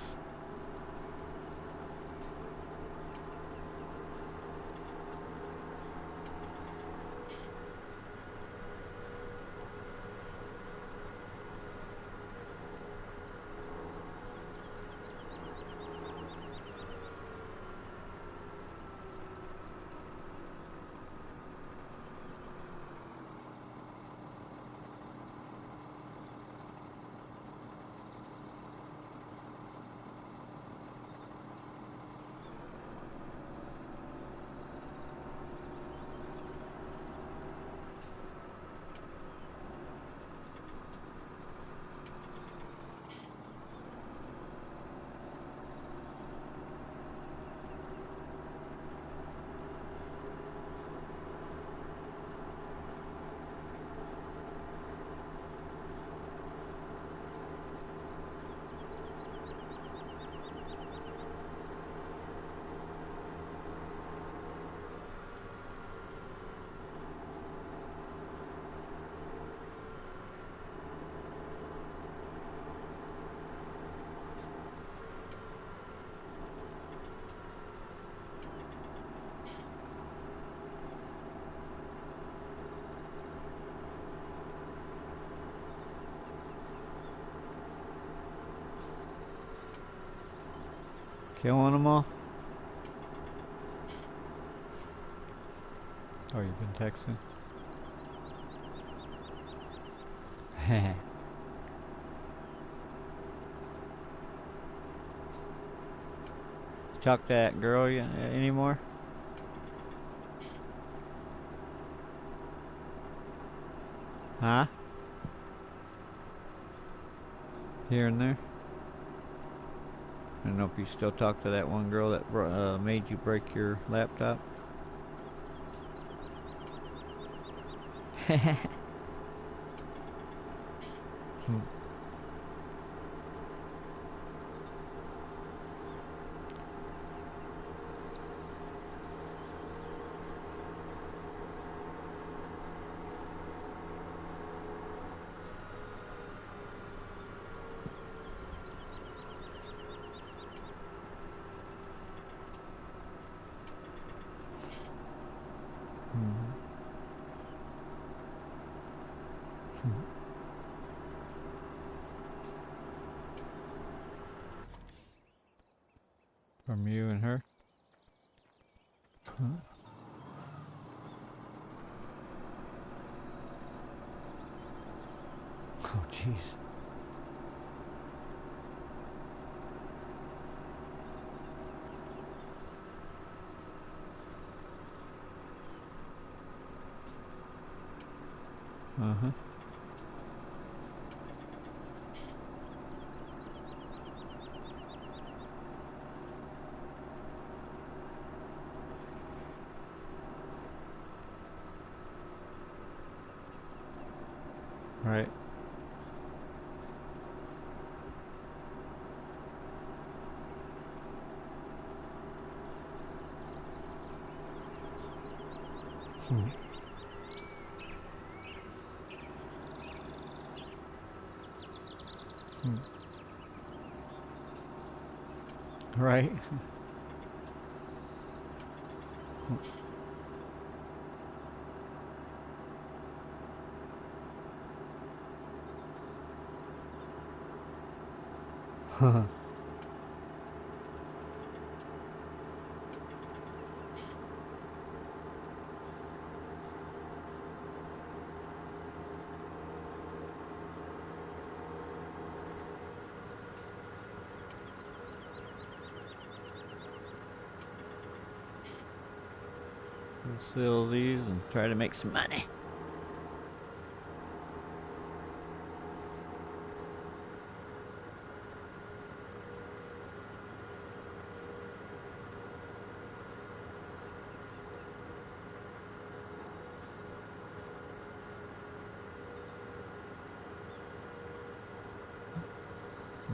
Killing them all? Oh, you've been texting? Talk to that girl anymore? Huh? Here and there? I don't know if you still talk to that one girl that made you break your laptop. From you and her? Huh? Oh, jeez. Uh-huh. Right. Right. We'll sell these and try to make some money.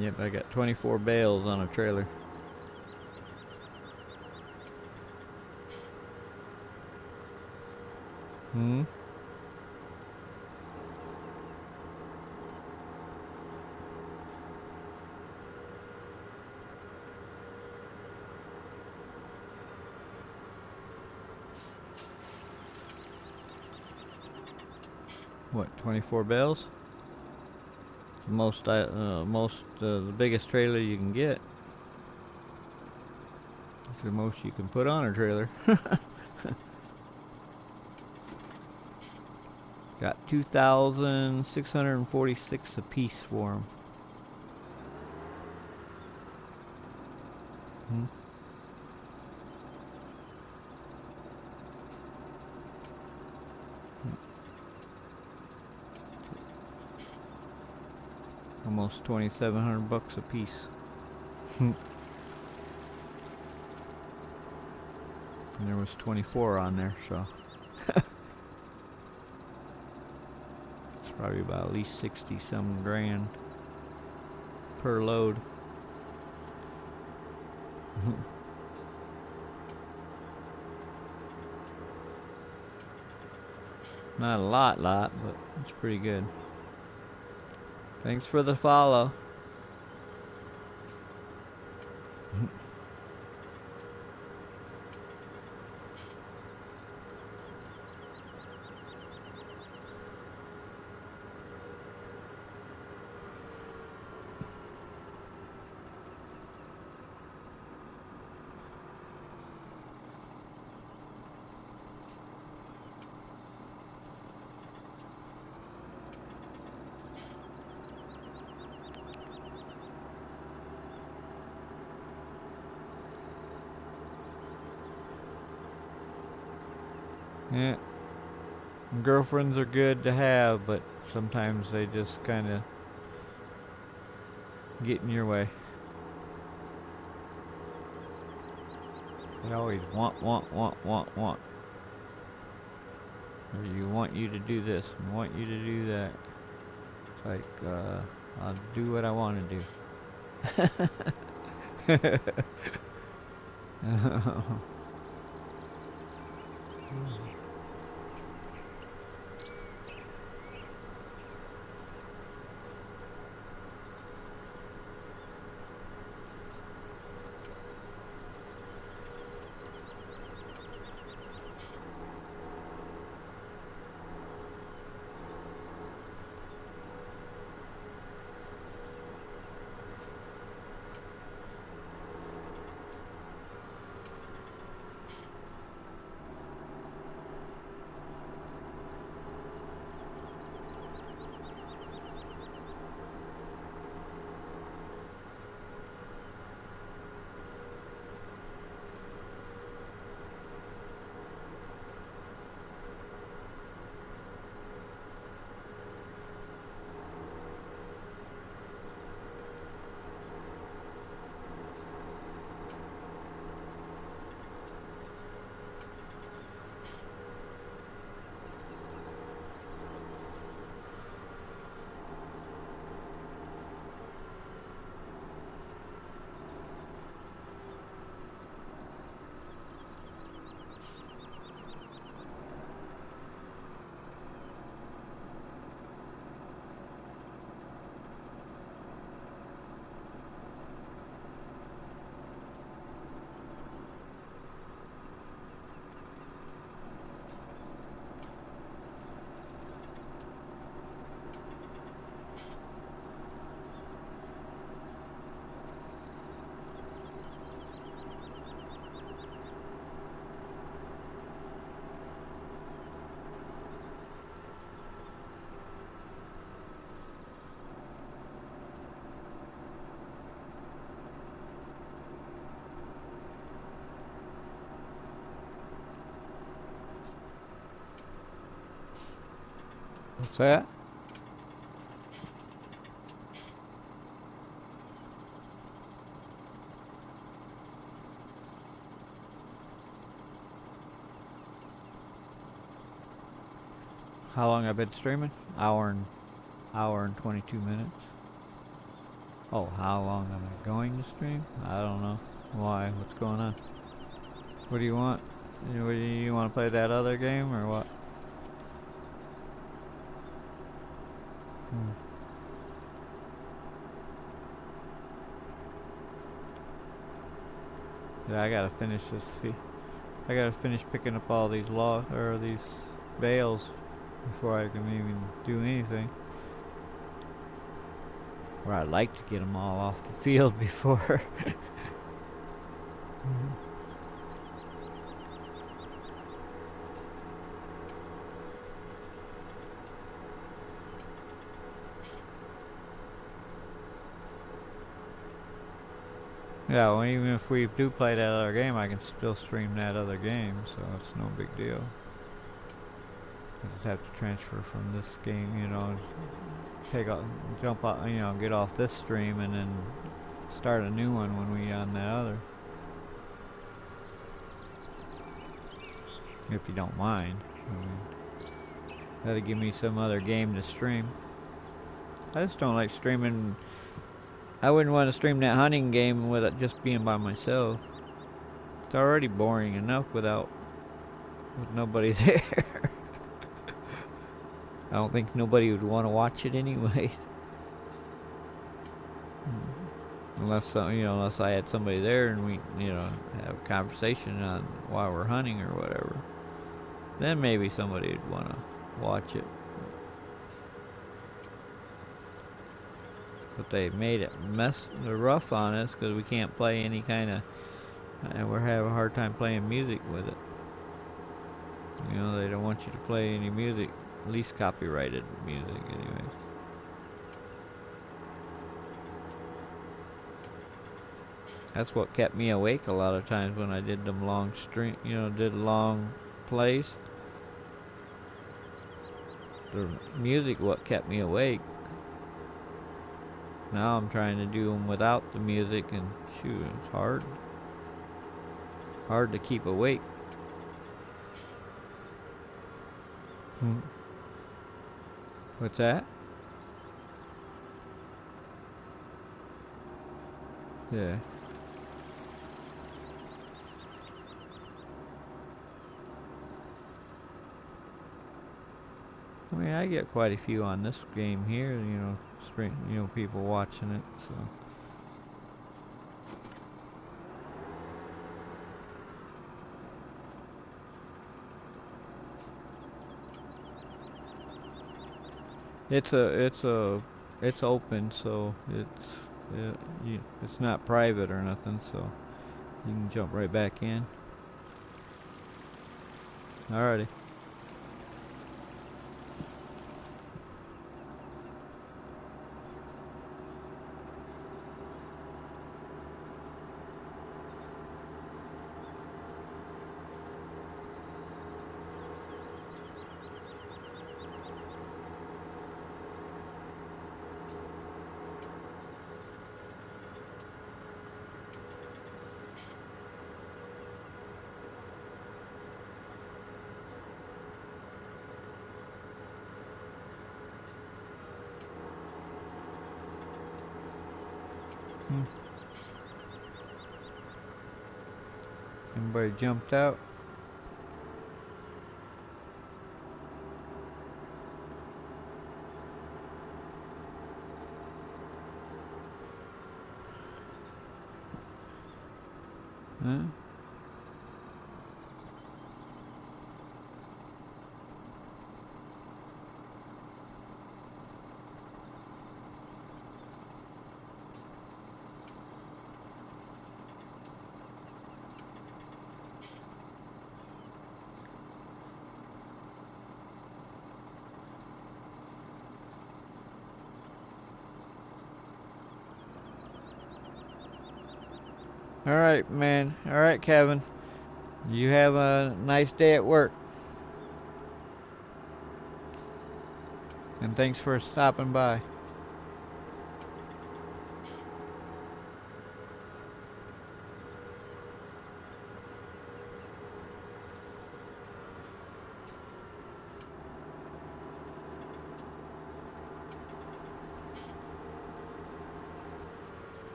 Yep, I got 24 bales on a trailer. Hmm? What, 24 bales? The biggest trailer you can get. It's the most you can put on a trailer. Got 2,646 a piece for them. Hmm. Almost 2,700 bucks a piece. And there was 24 on there, so it's probably about at least 60 some grand per load. Not a lot, but it's pretty good. Thanks for the follow. Yeah, girlfriends are good to have, but sometimes they just kind of get in your way. They always want. Or you want you to do this and want you to do that. It's like, I'll do what I want to do. What's that? How long I've been streaming? Hour and 22 minutes. Oh, how long am I going to stream? I don't know. Why? What's going on? What do you want? You want to play that other game or what? Hmm. Yeah, I gotta finish this fee. I gotta finish picking up all these these bales before I can even do anything. Or I'd like to get them all off the field before. Yeah, well, even if we do play that other game, I can still stream that other game, so it's no big deal. I just have to transfer from this game, you know, jump out, you know, get off this stream and then start a new one when we on that other. If you don't mind. I mean, that'll give me some other game to stream. I just don't like streaming. I wouldn't want to stream that hunting game with it just being by myself. It's already boring enough with nobody there. I don't think nobody would want to watch it anyway. Unless unless I had somebody there and we, you know, have a conversation on while we're hunting or whatever. Then maybe somebody would want to watch it. But they made it rough on us because we can't play any kind of, and we're having a hard time playing music with it. You know, they don't want you to play any music, at least copyrighted music anyways. That's what kept me awake a lot of times when I did them long did long plays. The music what kept me awake. Now I'm trying to do them without the music, and shoot, it's hard. Hard to keep awake. What's that? Yeah. I mean, I get quite a few on this game here, you know, people watching it, so. It's open, so it's not private or nothing, so you can jump right back in. Alrighty. Everybody jumped out. Huh? Alright, man. Alright, Kevin. You have a nice day at work. And thanks for stopping by.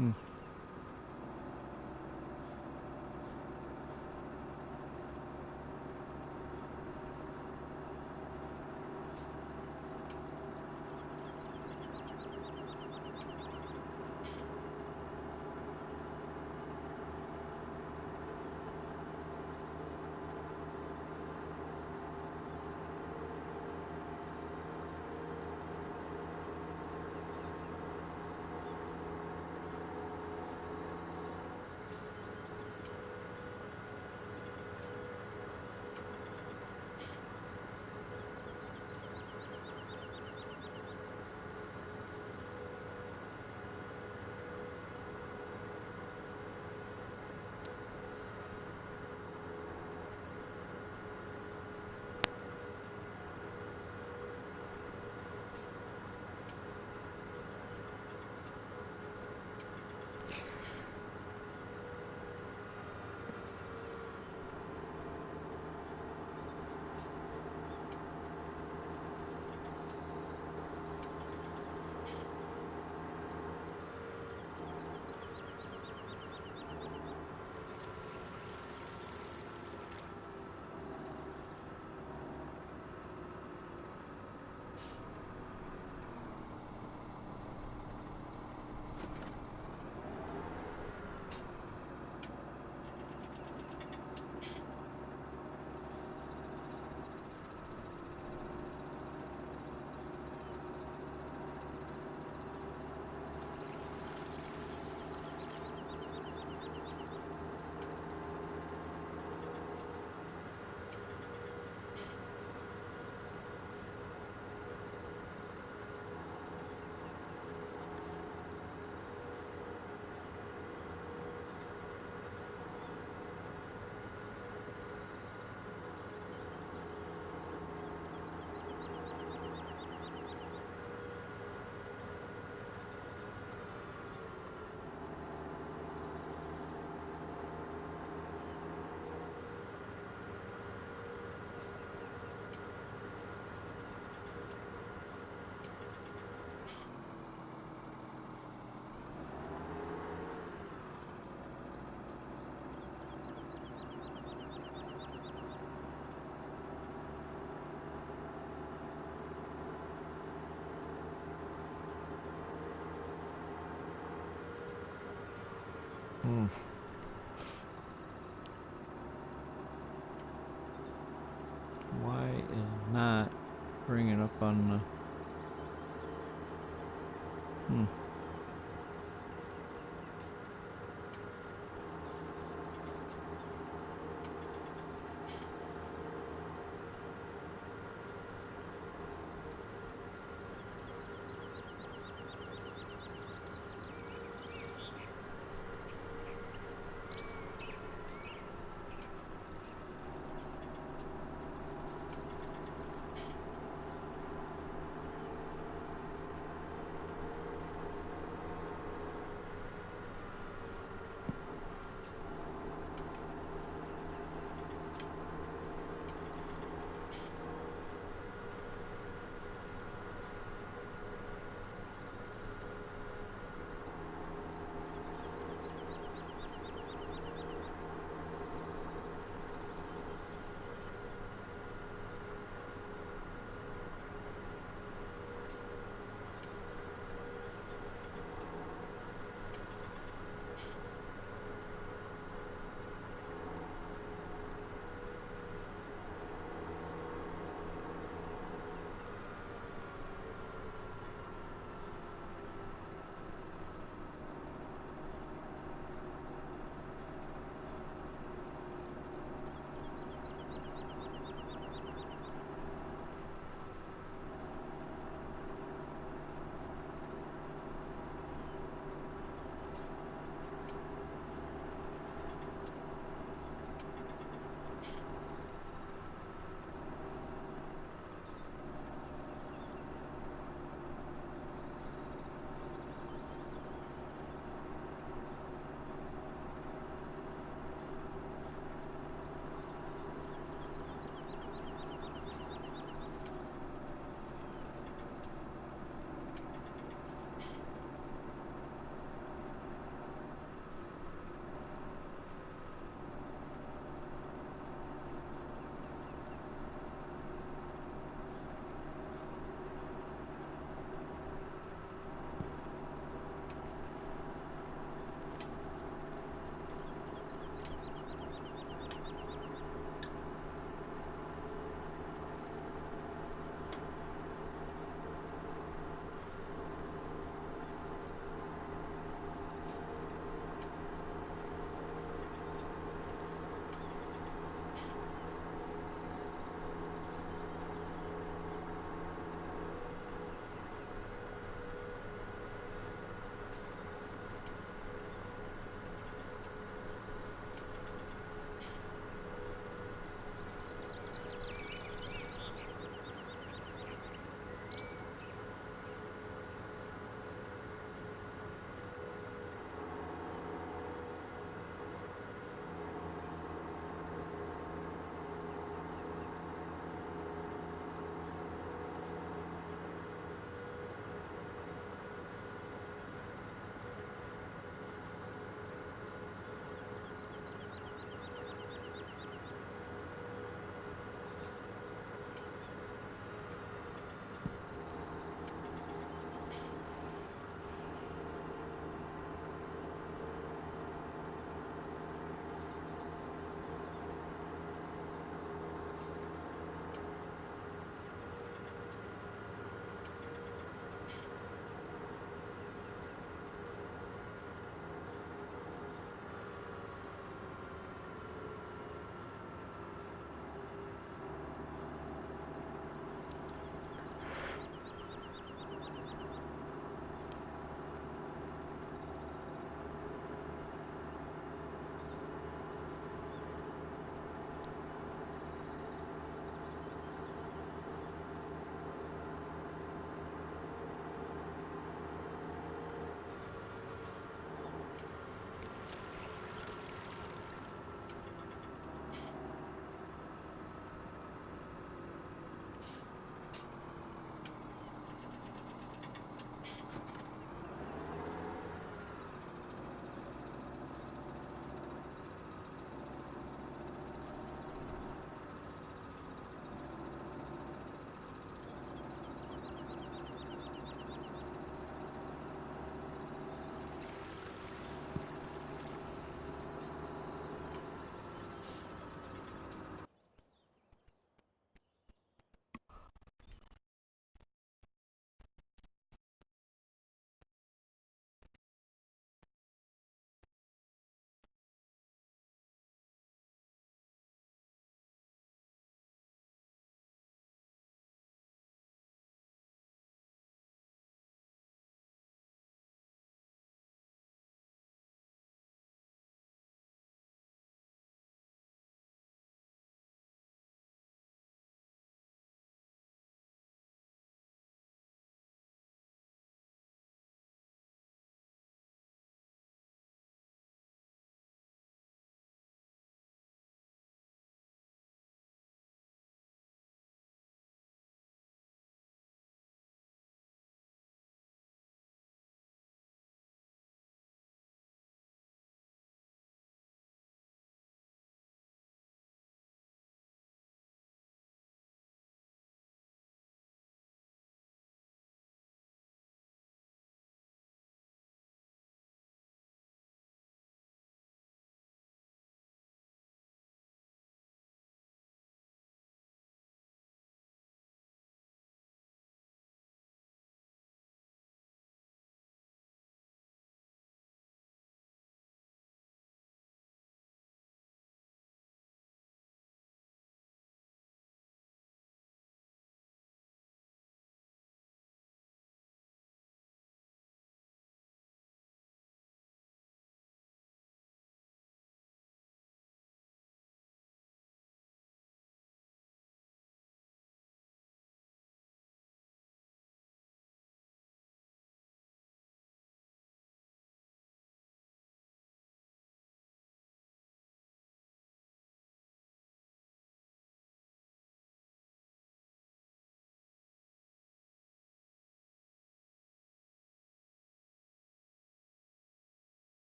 Hmm. Hmm. Why is not bringing up on the... Hmm.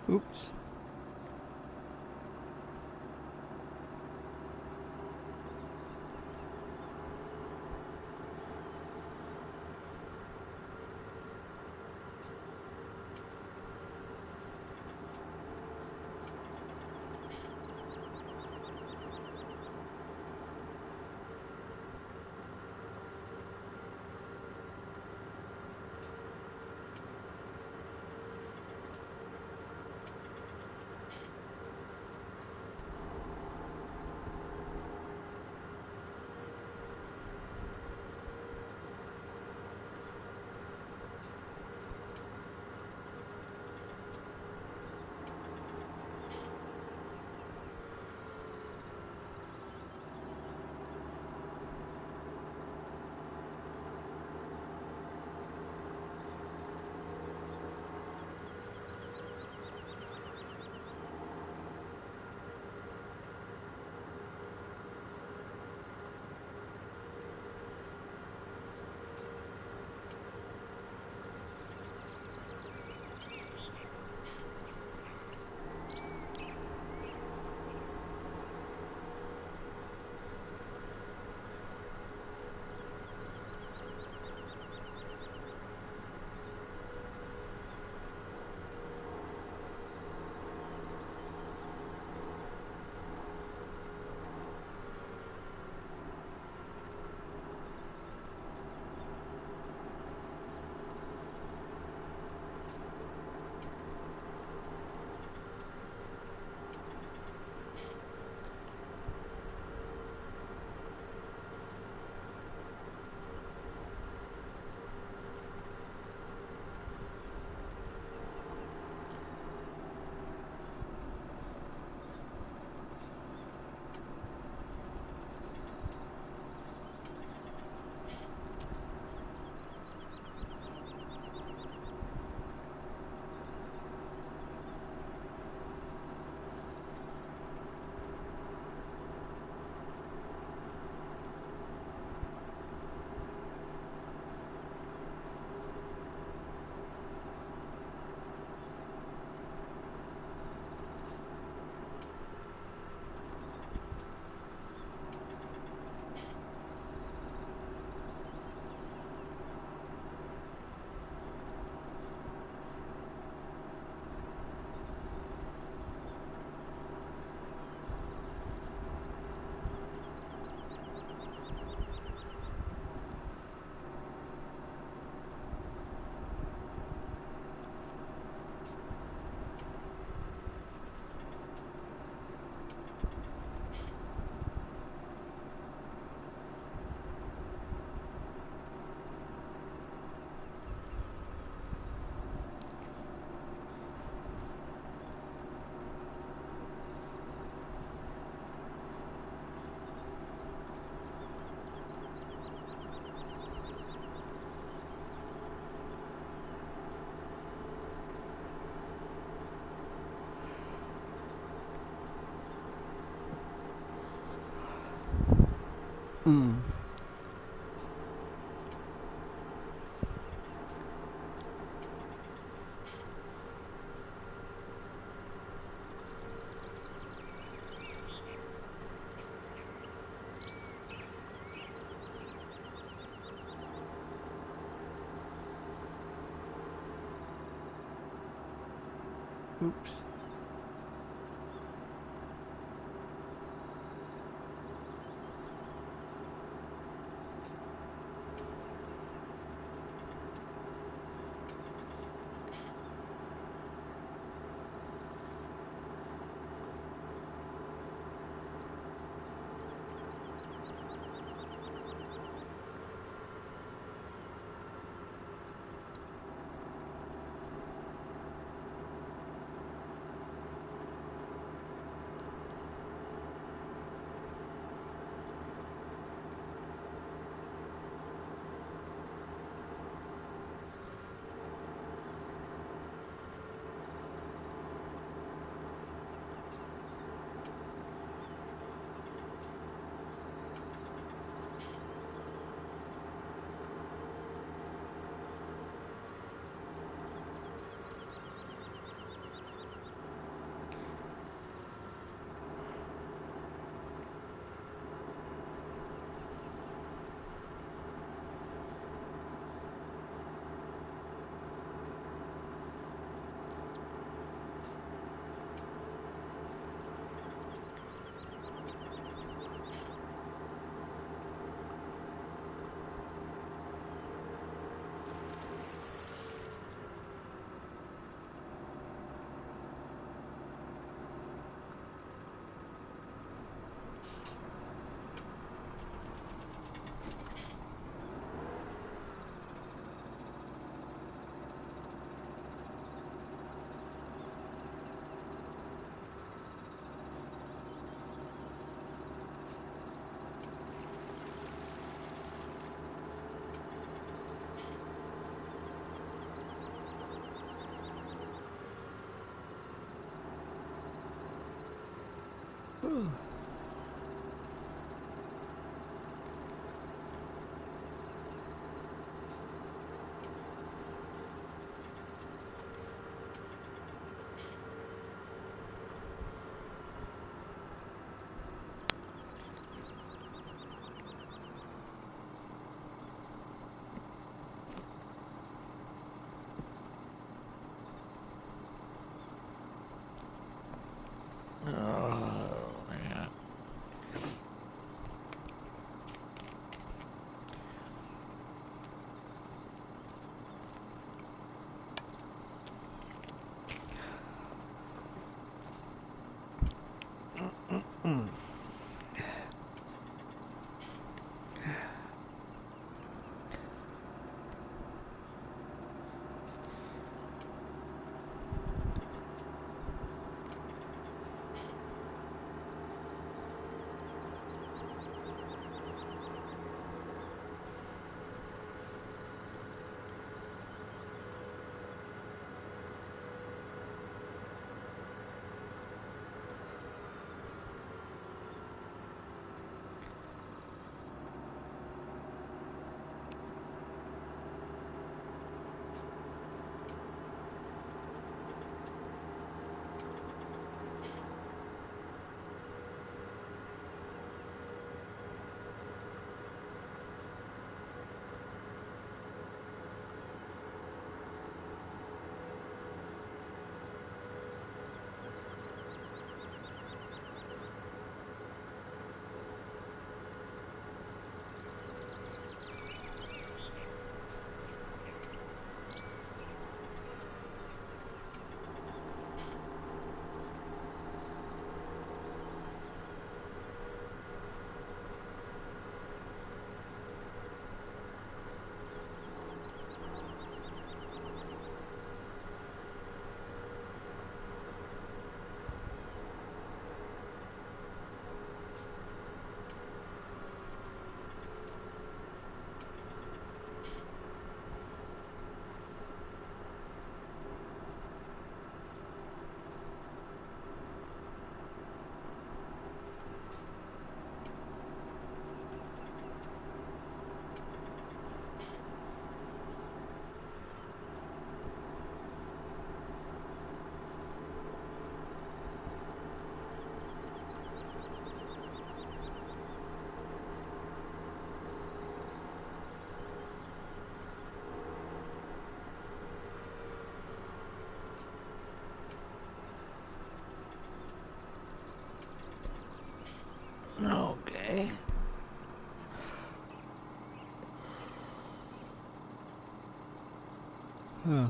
Oops. Mm. Oops. Okay. Huh.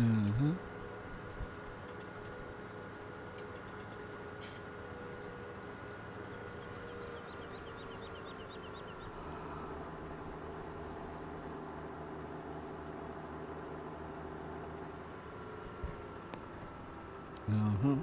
Mm-hmm. Mm-hmm.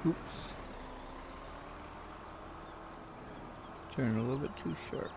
Oops. Turn a little bit too sharp.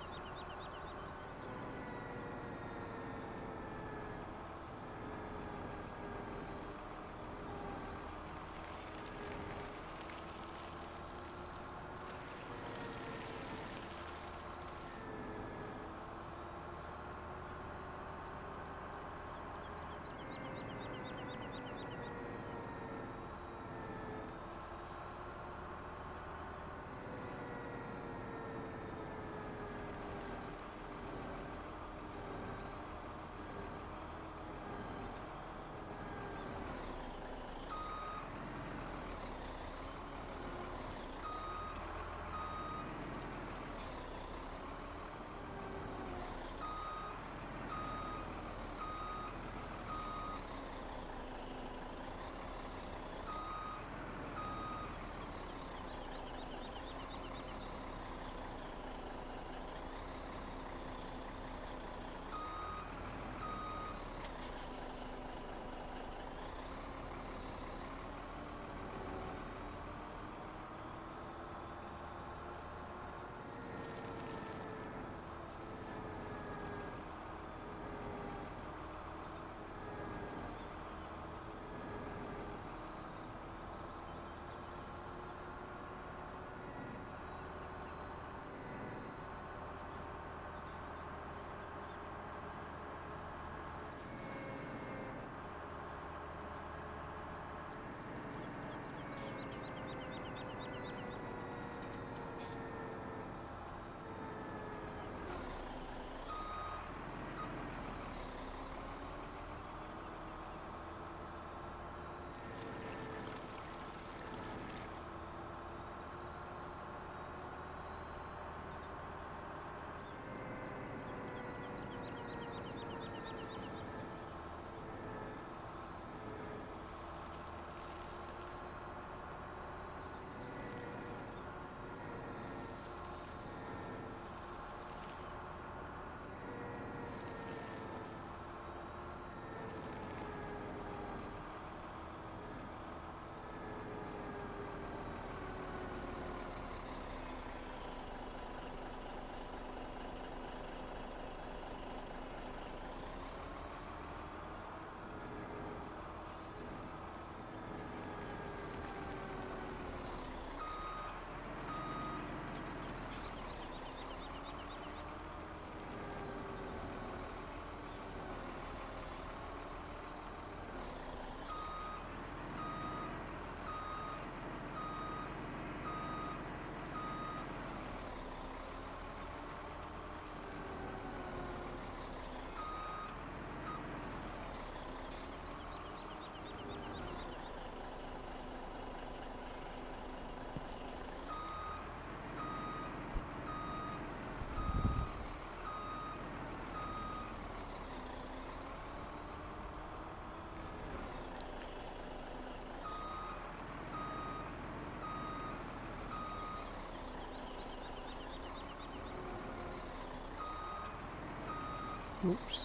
Oops.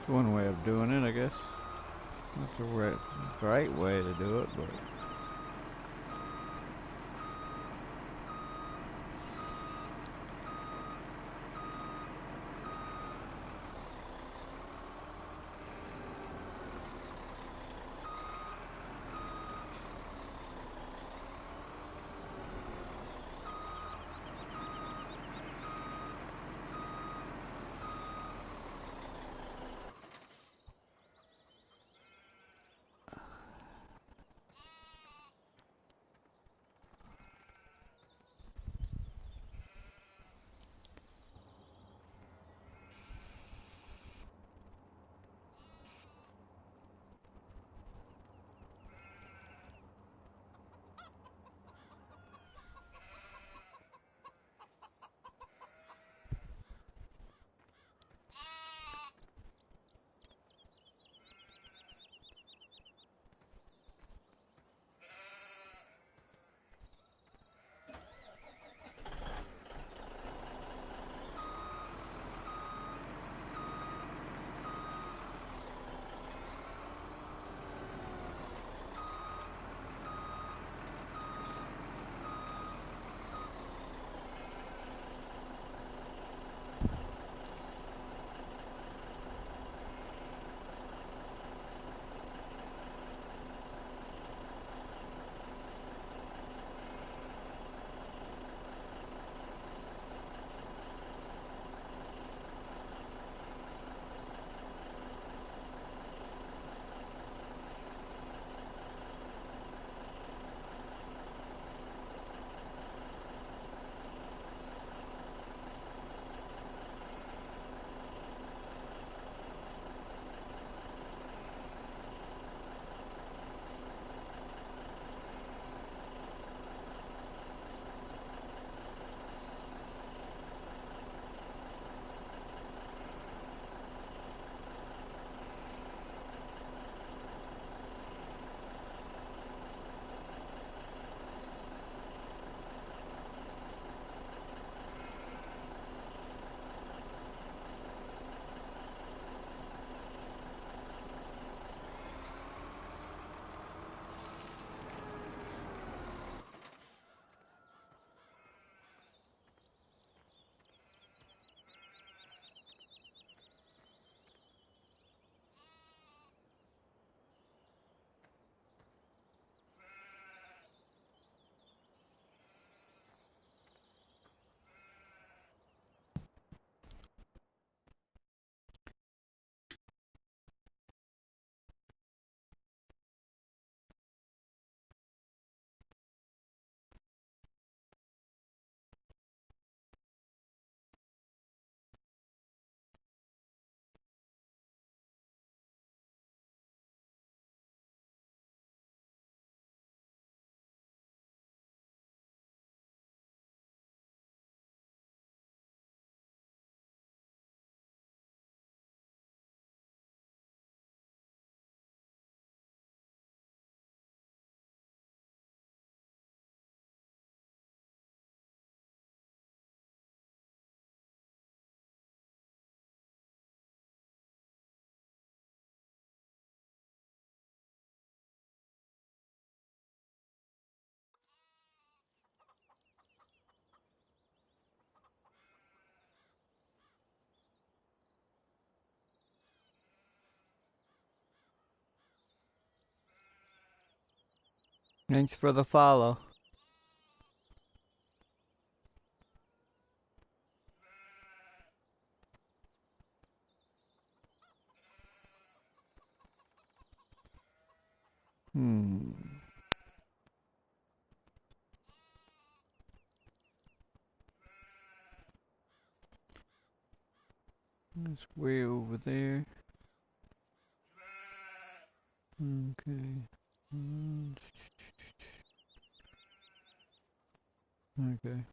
It's one way of doing it, I guess. Not the right way to do it, but Thanks for the follow. That's way over there. Okay. Okay.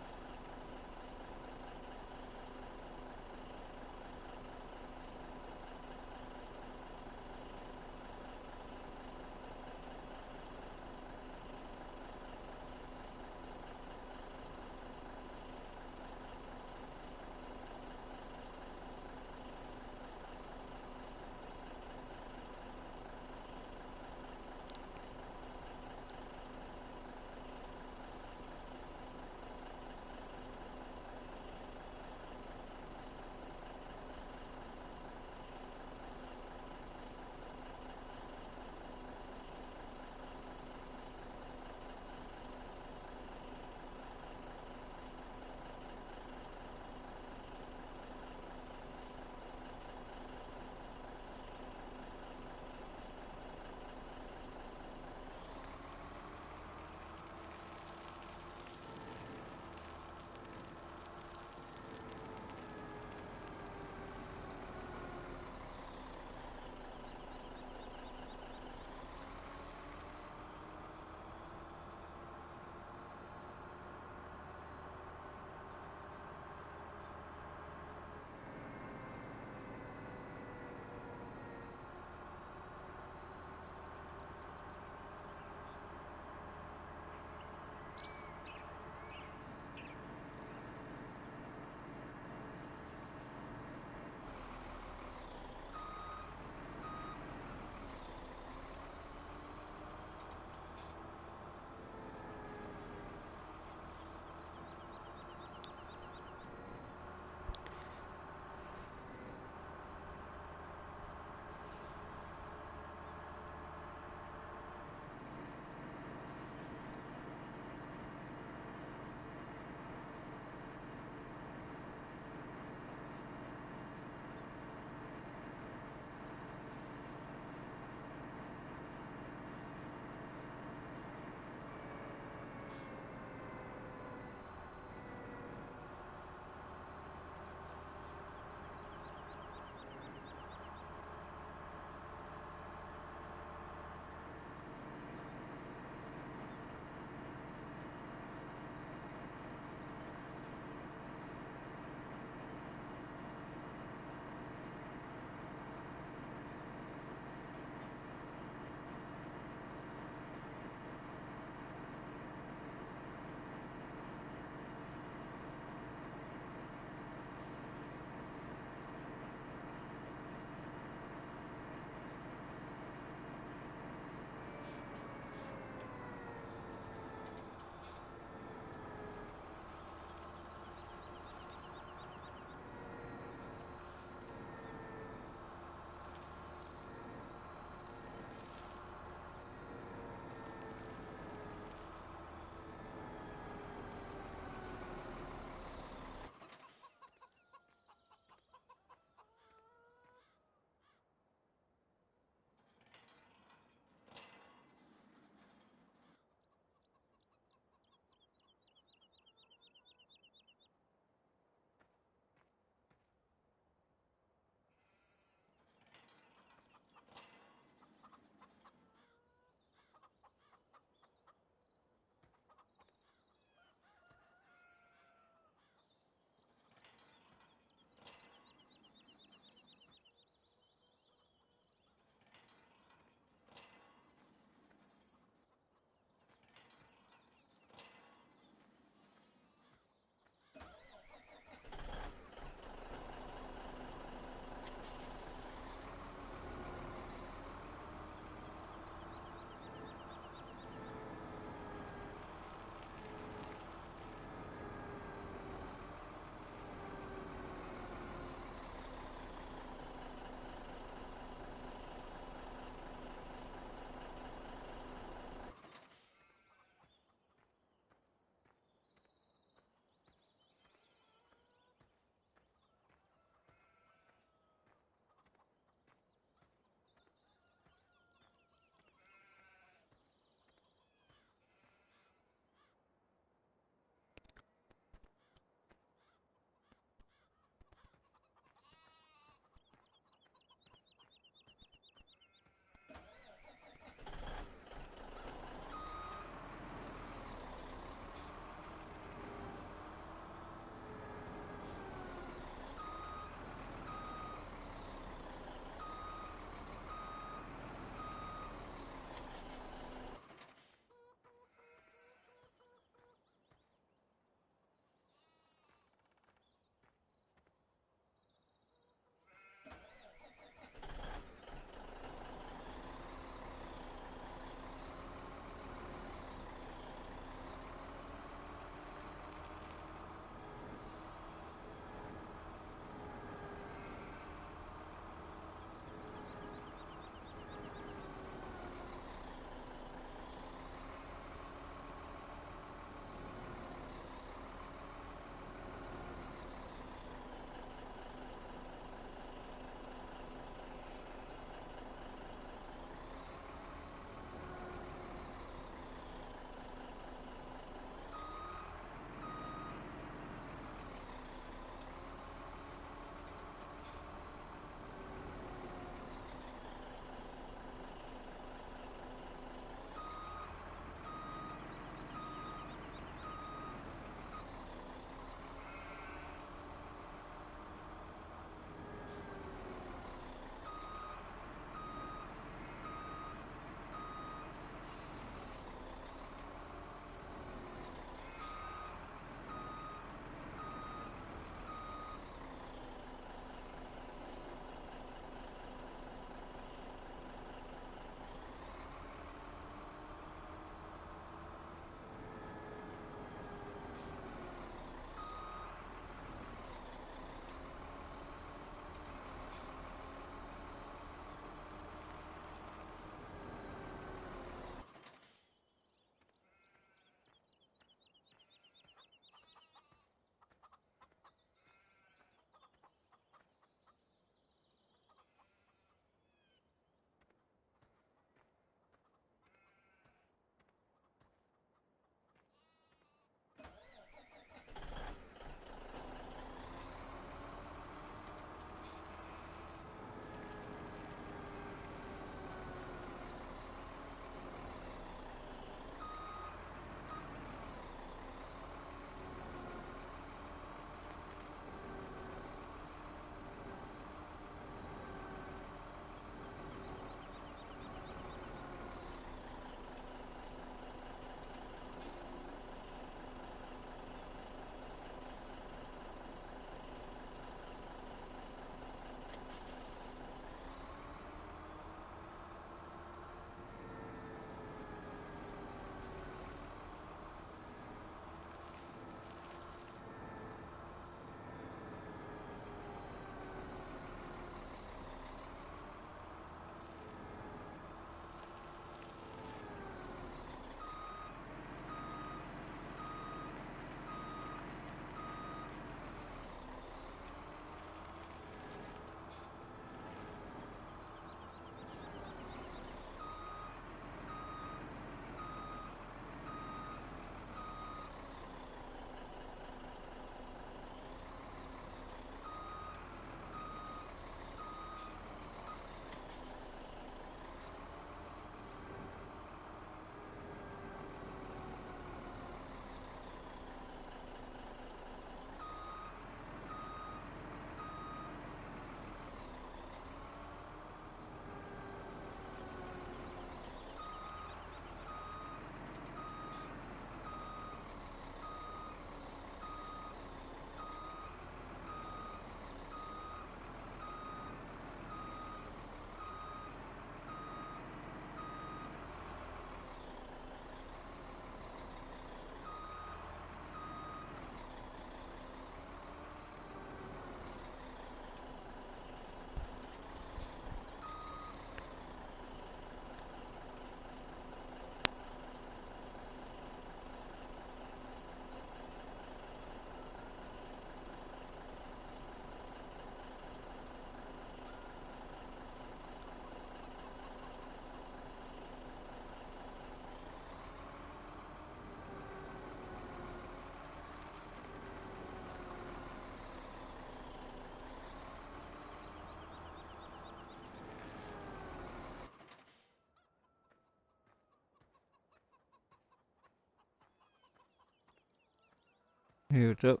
Hey, what's up?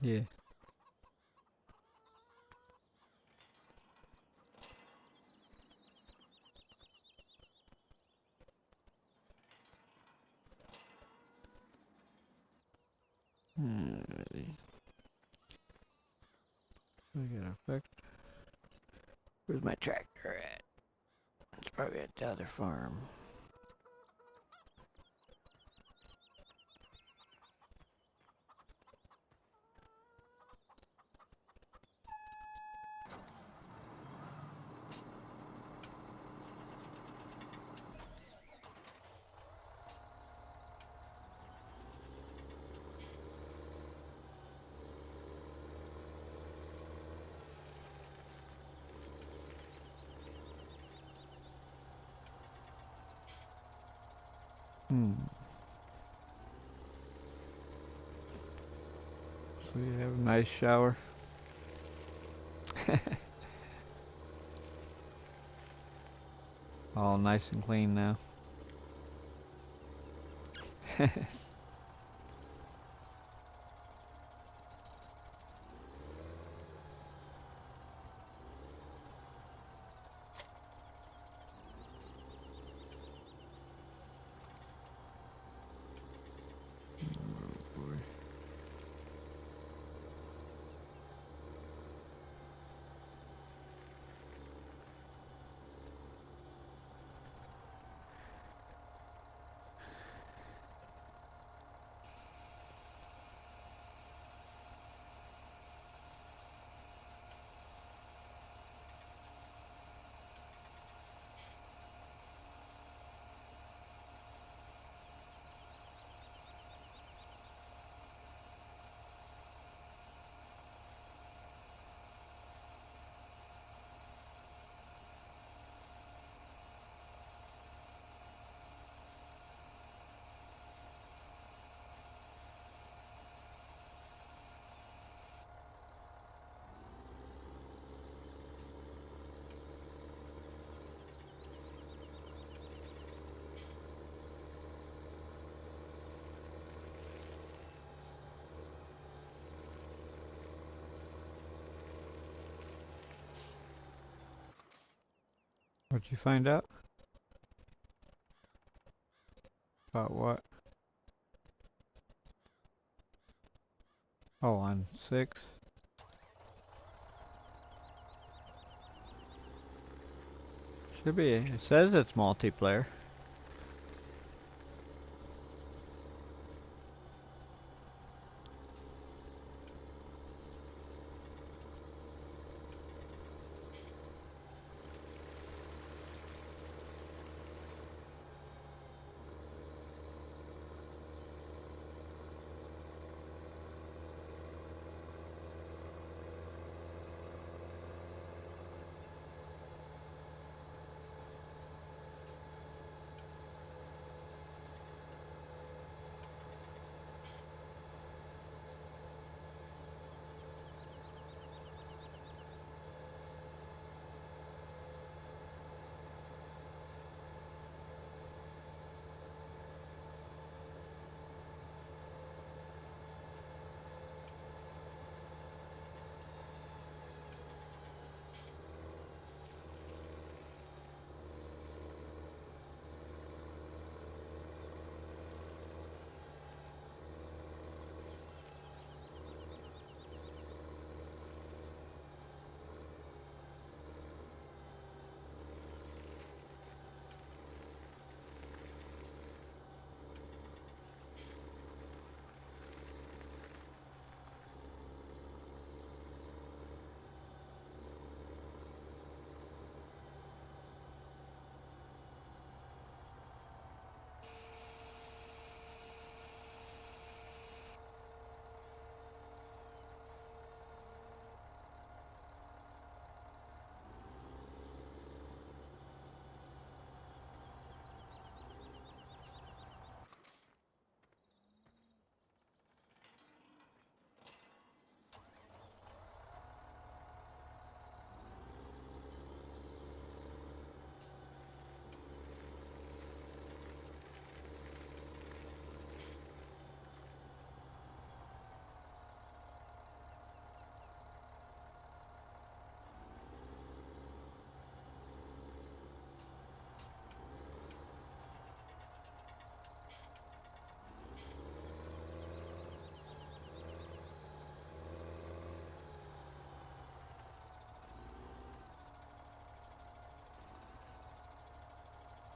Yeah. Alrighty. We got a effect. Where's my tractor at? It's probably at the other farm. So we have a nice shower. All nice and clean now. What'd you find out? About what? Oh, on 6? Should be. It says it's multiplayer.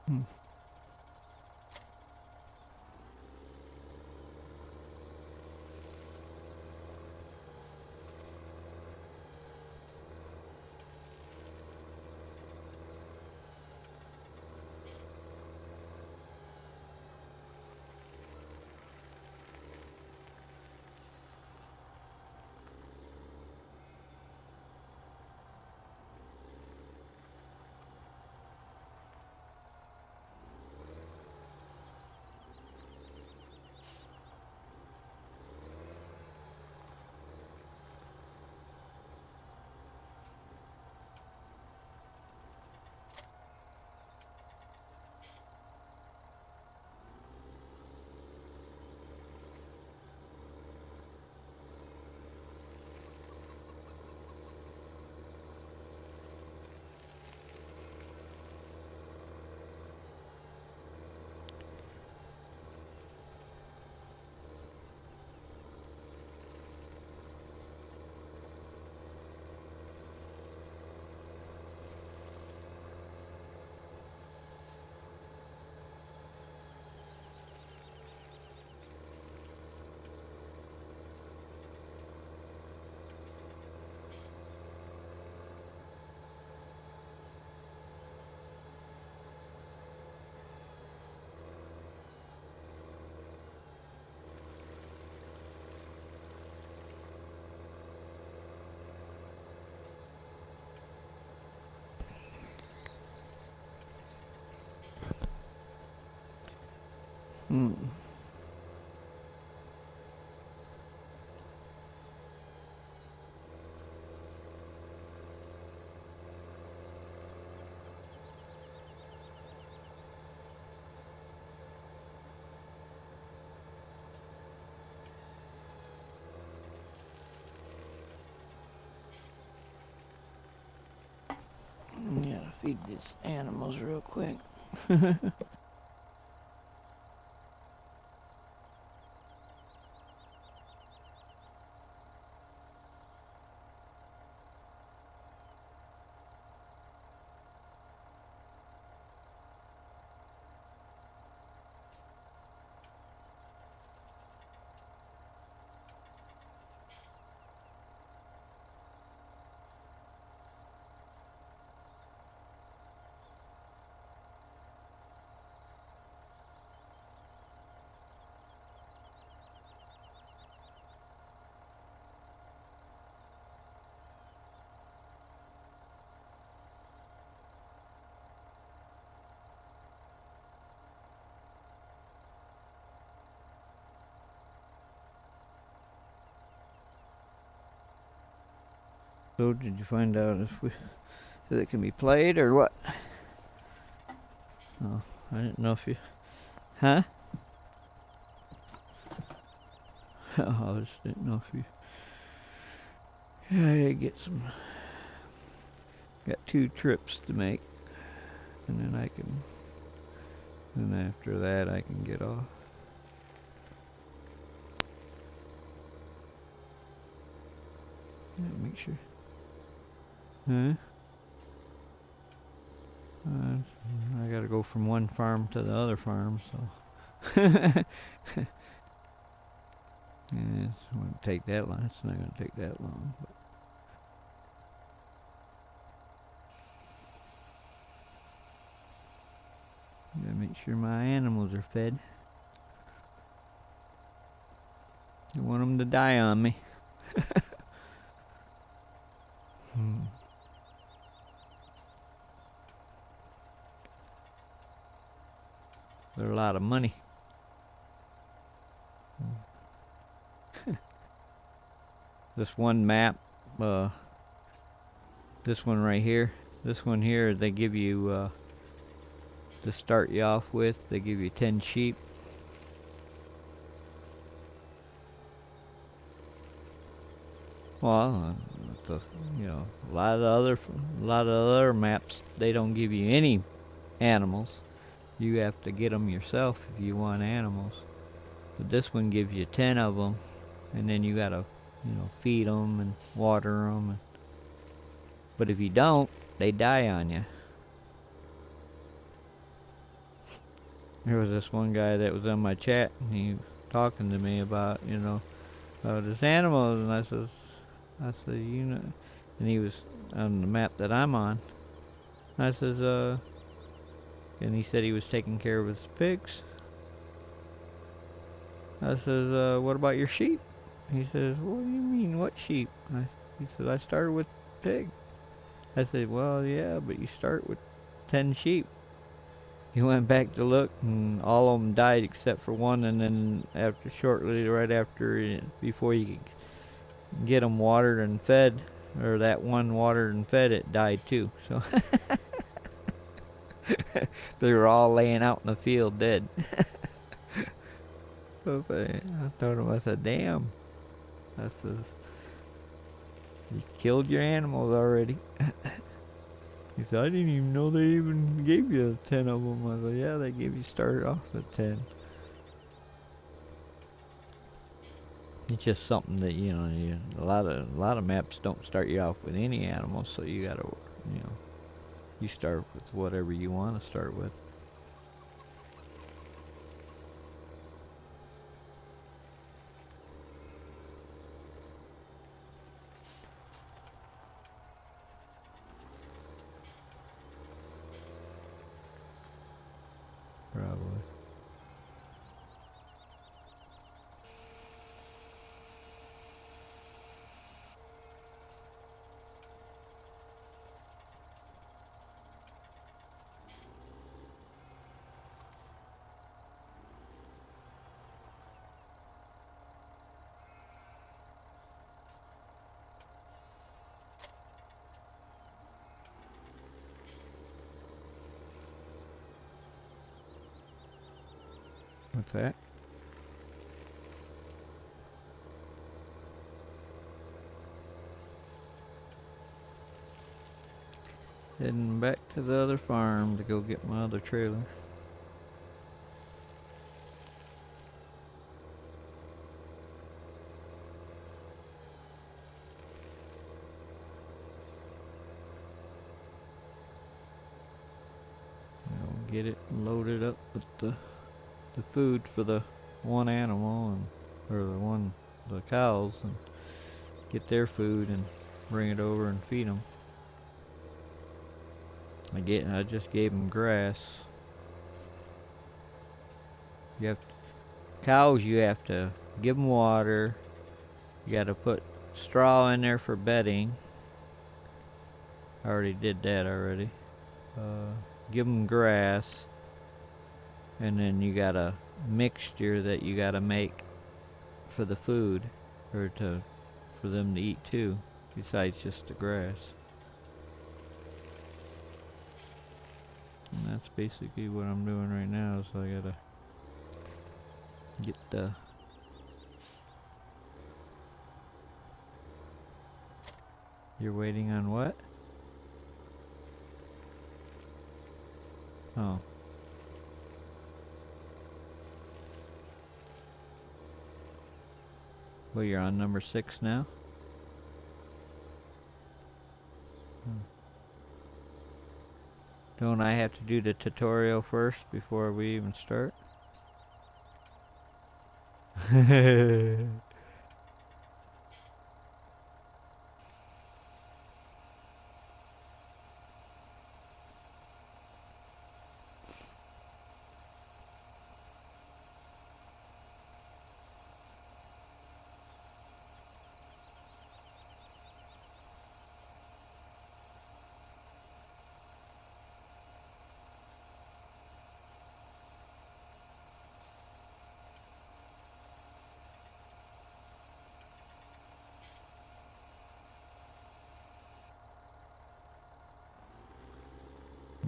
Hmm. Hmm. Gotta feed these animals real quick. So did you find out if it can be played or what? Oh, I didn't know if you... Huh? Oh, I just didn't know if you... Yeah, I get some... Got 2 trips to make. And then I can... And after that I can get off. Yeah, make sure. Huh? I gotta go from one farm to the other farm, so... Yeah, it's gonna take that long. It's not gonna take that long. But gotta make sure my animals are fed. I want them to die on me. They're a lot of money. This one map, this one right here, this one here, they give you, to start you off with, they give you 10 sheep. Well, you know, a lot of the other maps, they don't give you any animals. You have to get them yourself if you want animals. But this one gives you 10 of them, and then you gotta, you know, feed them and water them. But if you don't, they die on you. there was this one guy that was on my chat, and he was talking to me about, you know, about his animals, and I said, you know, and he was on the map that I'm on. I says, and he said he was taking care of his pigs. I says, what about your sheep? He says, what do you mean, what sheep? He says, I started with pig. I said, well, yeah, but you start with 10 sheep. He went back to look, and all of them died except for one, and then right after, before you could get them watered and fed, or that one watered and fed, it died too. So they were all laying out in the field dead. So I told him, I said, damn. I says, you killed your animals already. He said, I didn't even know they even gave you 10 of them. I said, yeah, they gave you started off at 10. It's just something that, you know, a lot of maps don't start you off with any animals, so you gotta, you know, you start with whatever you want to start with. Probably. What's that? Heading back to the other farm to go get my other trailer. I'll get it loaded up with the food for the one animal, and or the cows, and get their food and bring it over and feed them. I just gave them grass. Cows, you have to give them water. You got to put straw in there for bedding. I already did that already. Give them grass, and then you got a mixture that you got to make for the food, or for them to eat too, besides just the grass. And that's basically what I'm doing right now, so I gotta get the... You're waiting on what? Oh. Well, you're on number 6 now? Don't I have to do the tutorial first before we even start?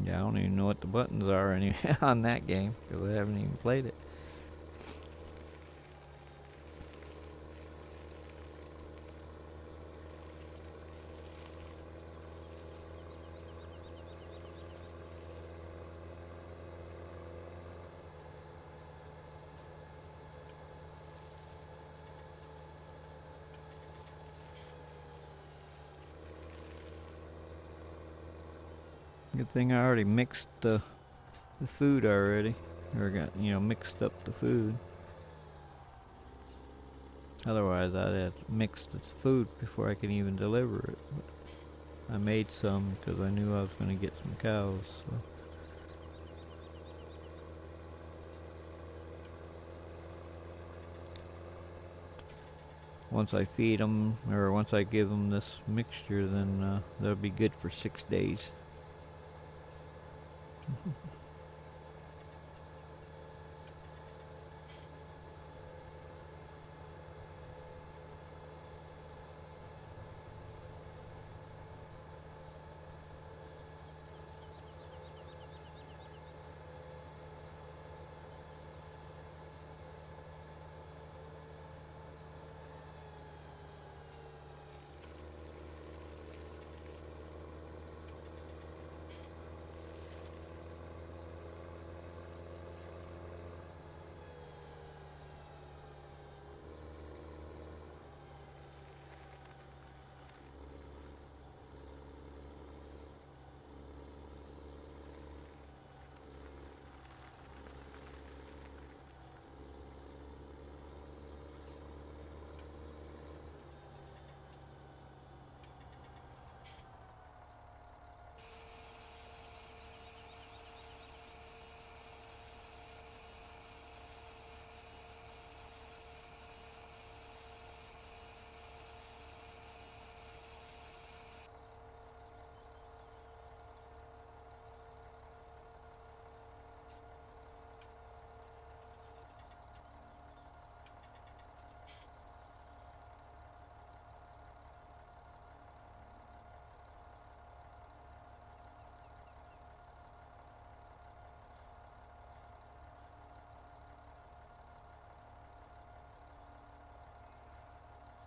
Yeah, I don't even know what the buttons are on that game, because I haven't even played it. Good thing I already mixed the food already. or got, mixed up the food. Otherwise, I'd have mixed the food before I can even deliver it. But I made some because I knew I was going to get some cows. So. Once I feed them, or once I give them this mixture, then they'll be good for 6 days.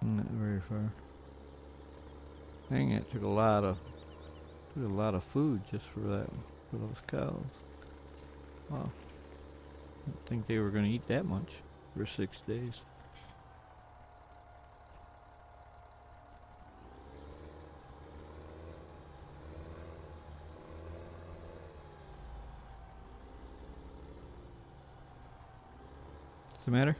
Not very far. Dang, it took a lot of food just for those cows. Wow, I didn't think they were going to eat that much for 6 days. What's the matter?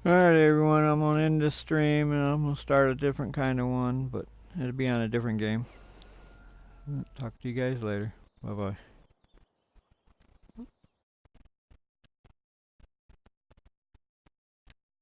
Alright everyone, I'm gonna end this stream and I'm gonna start a different kind of one, but it'll be on a different game. Talk to you guys later. Bye bye.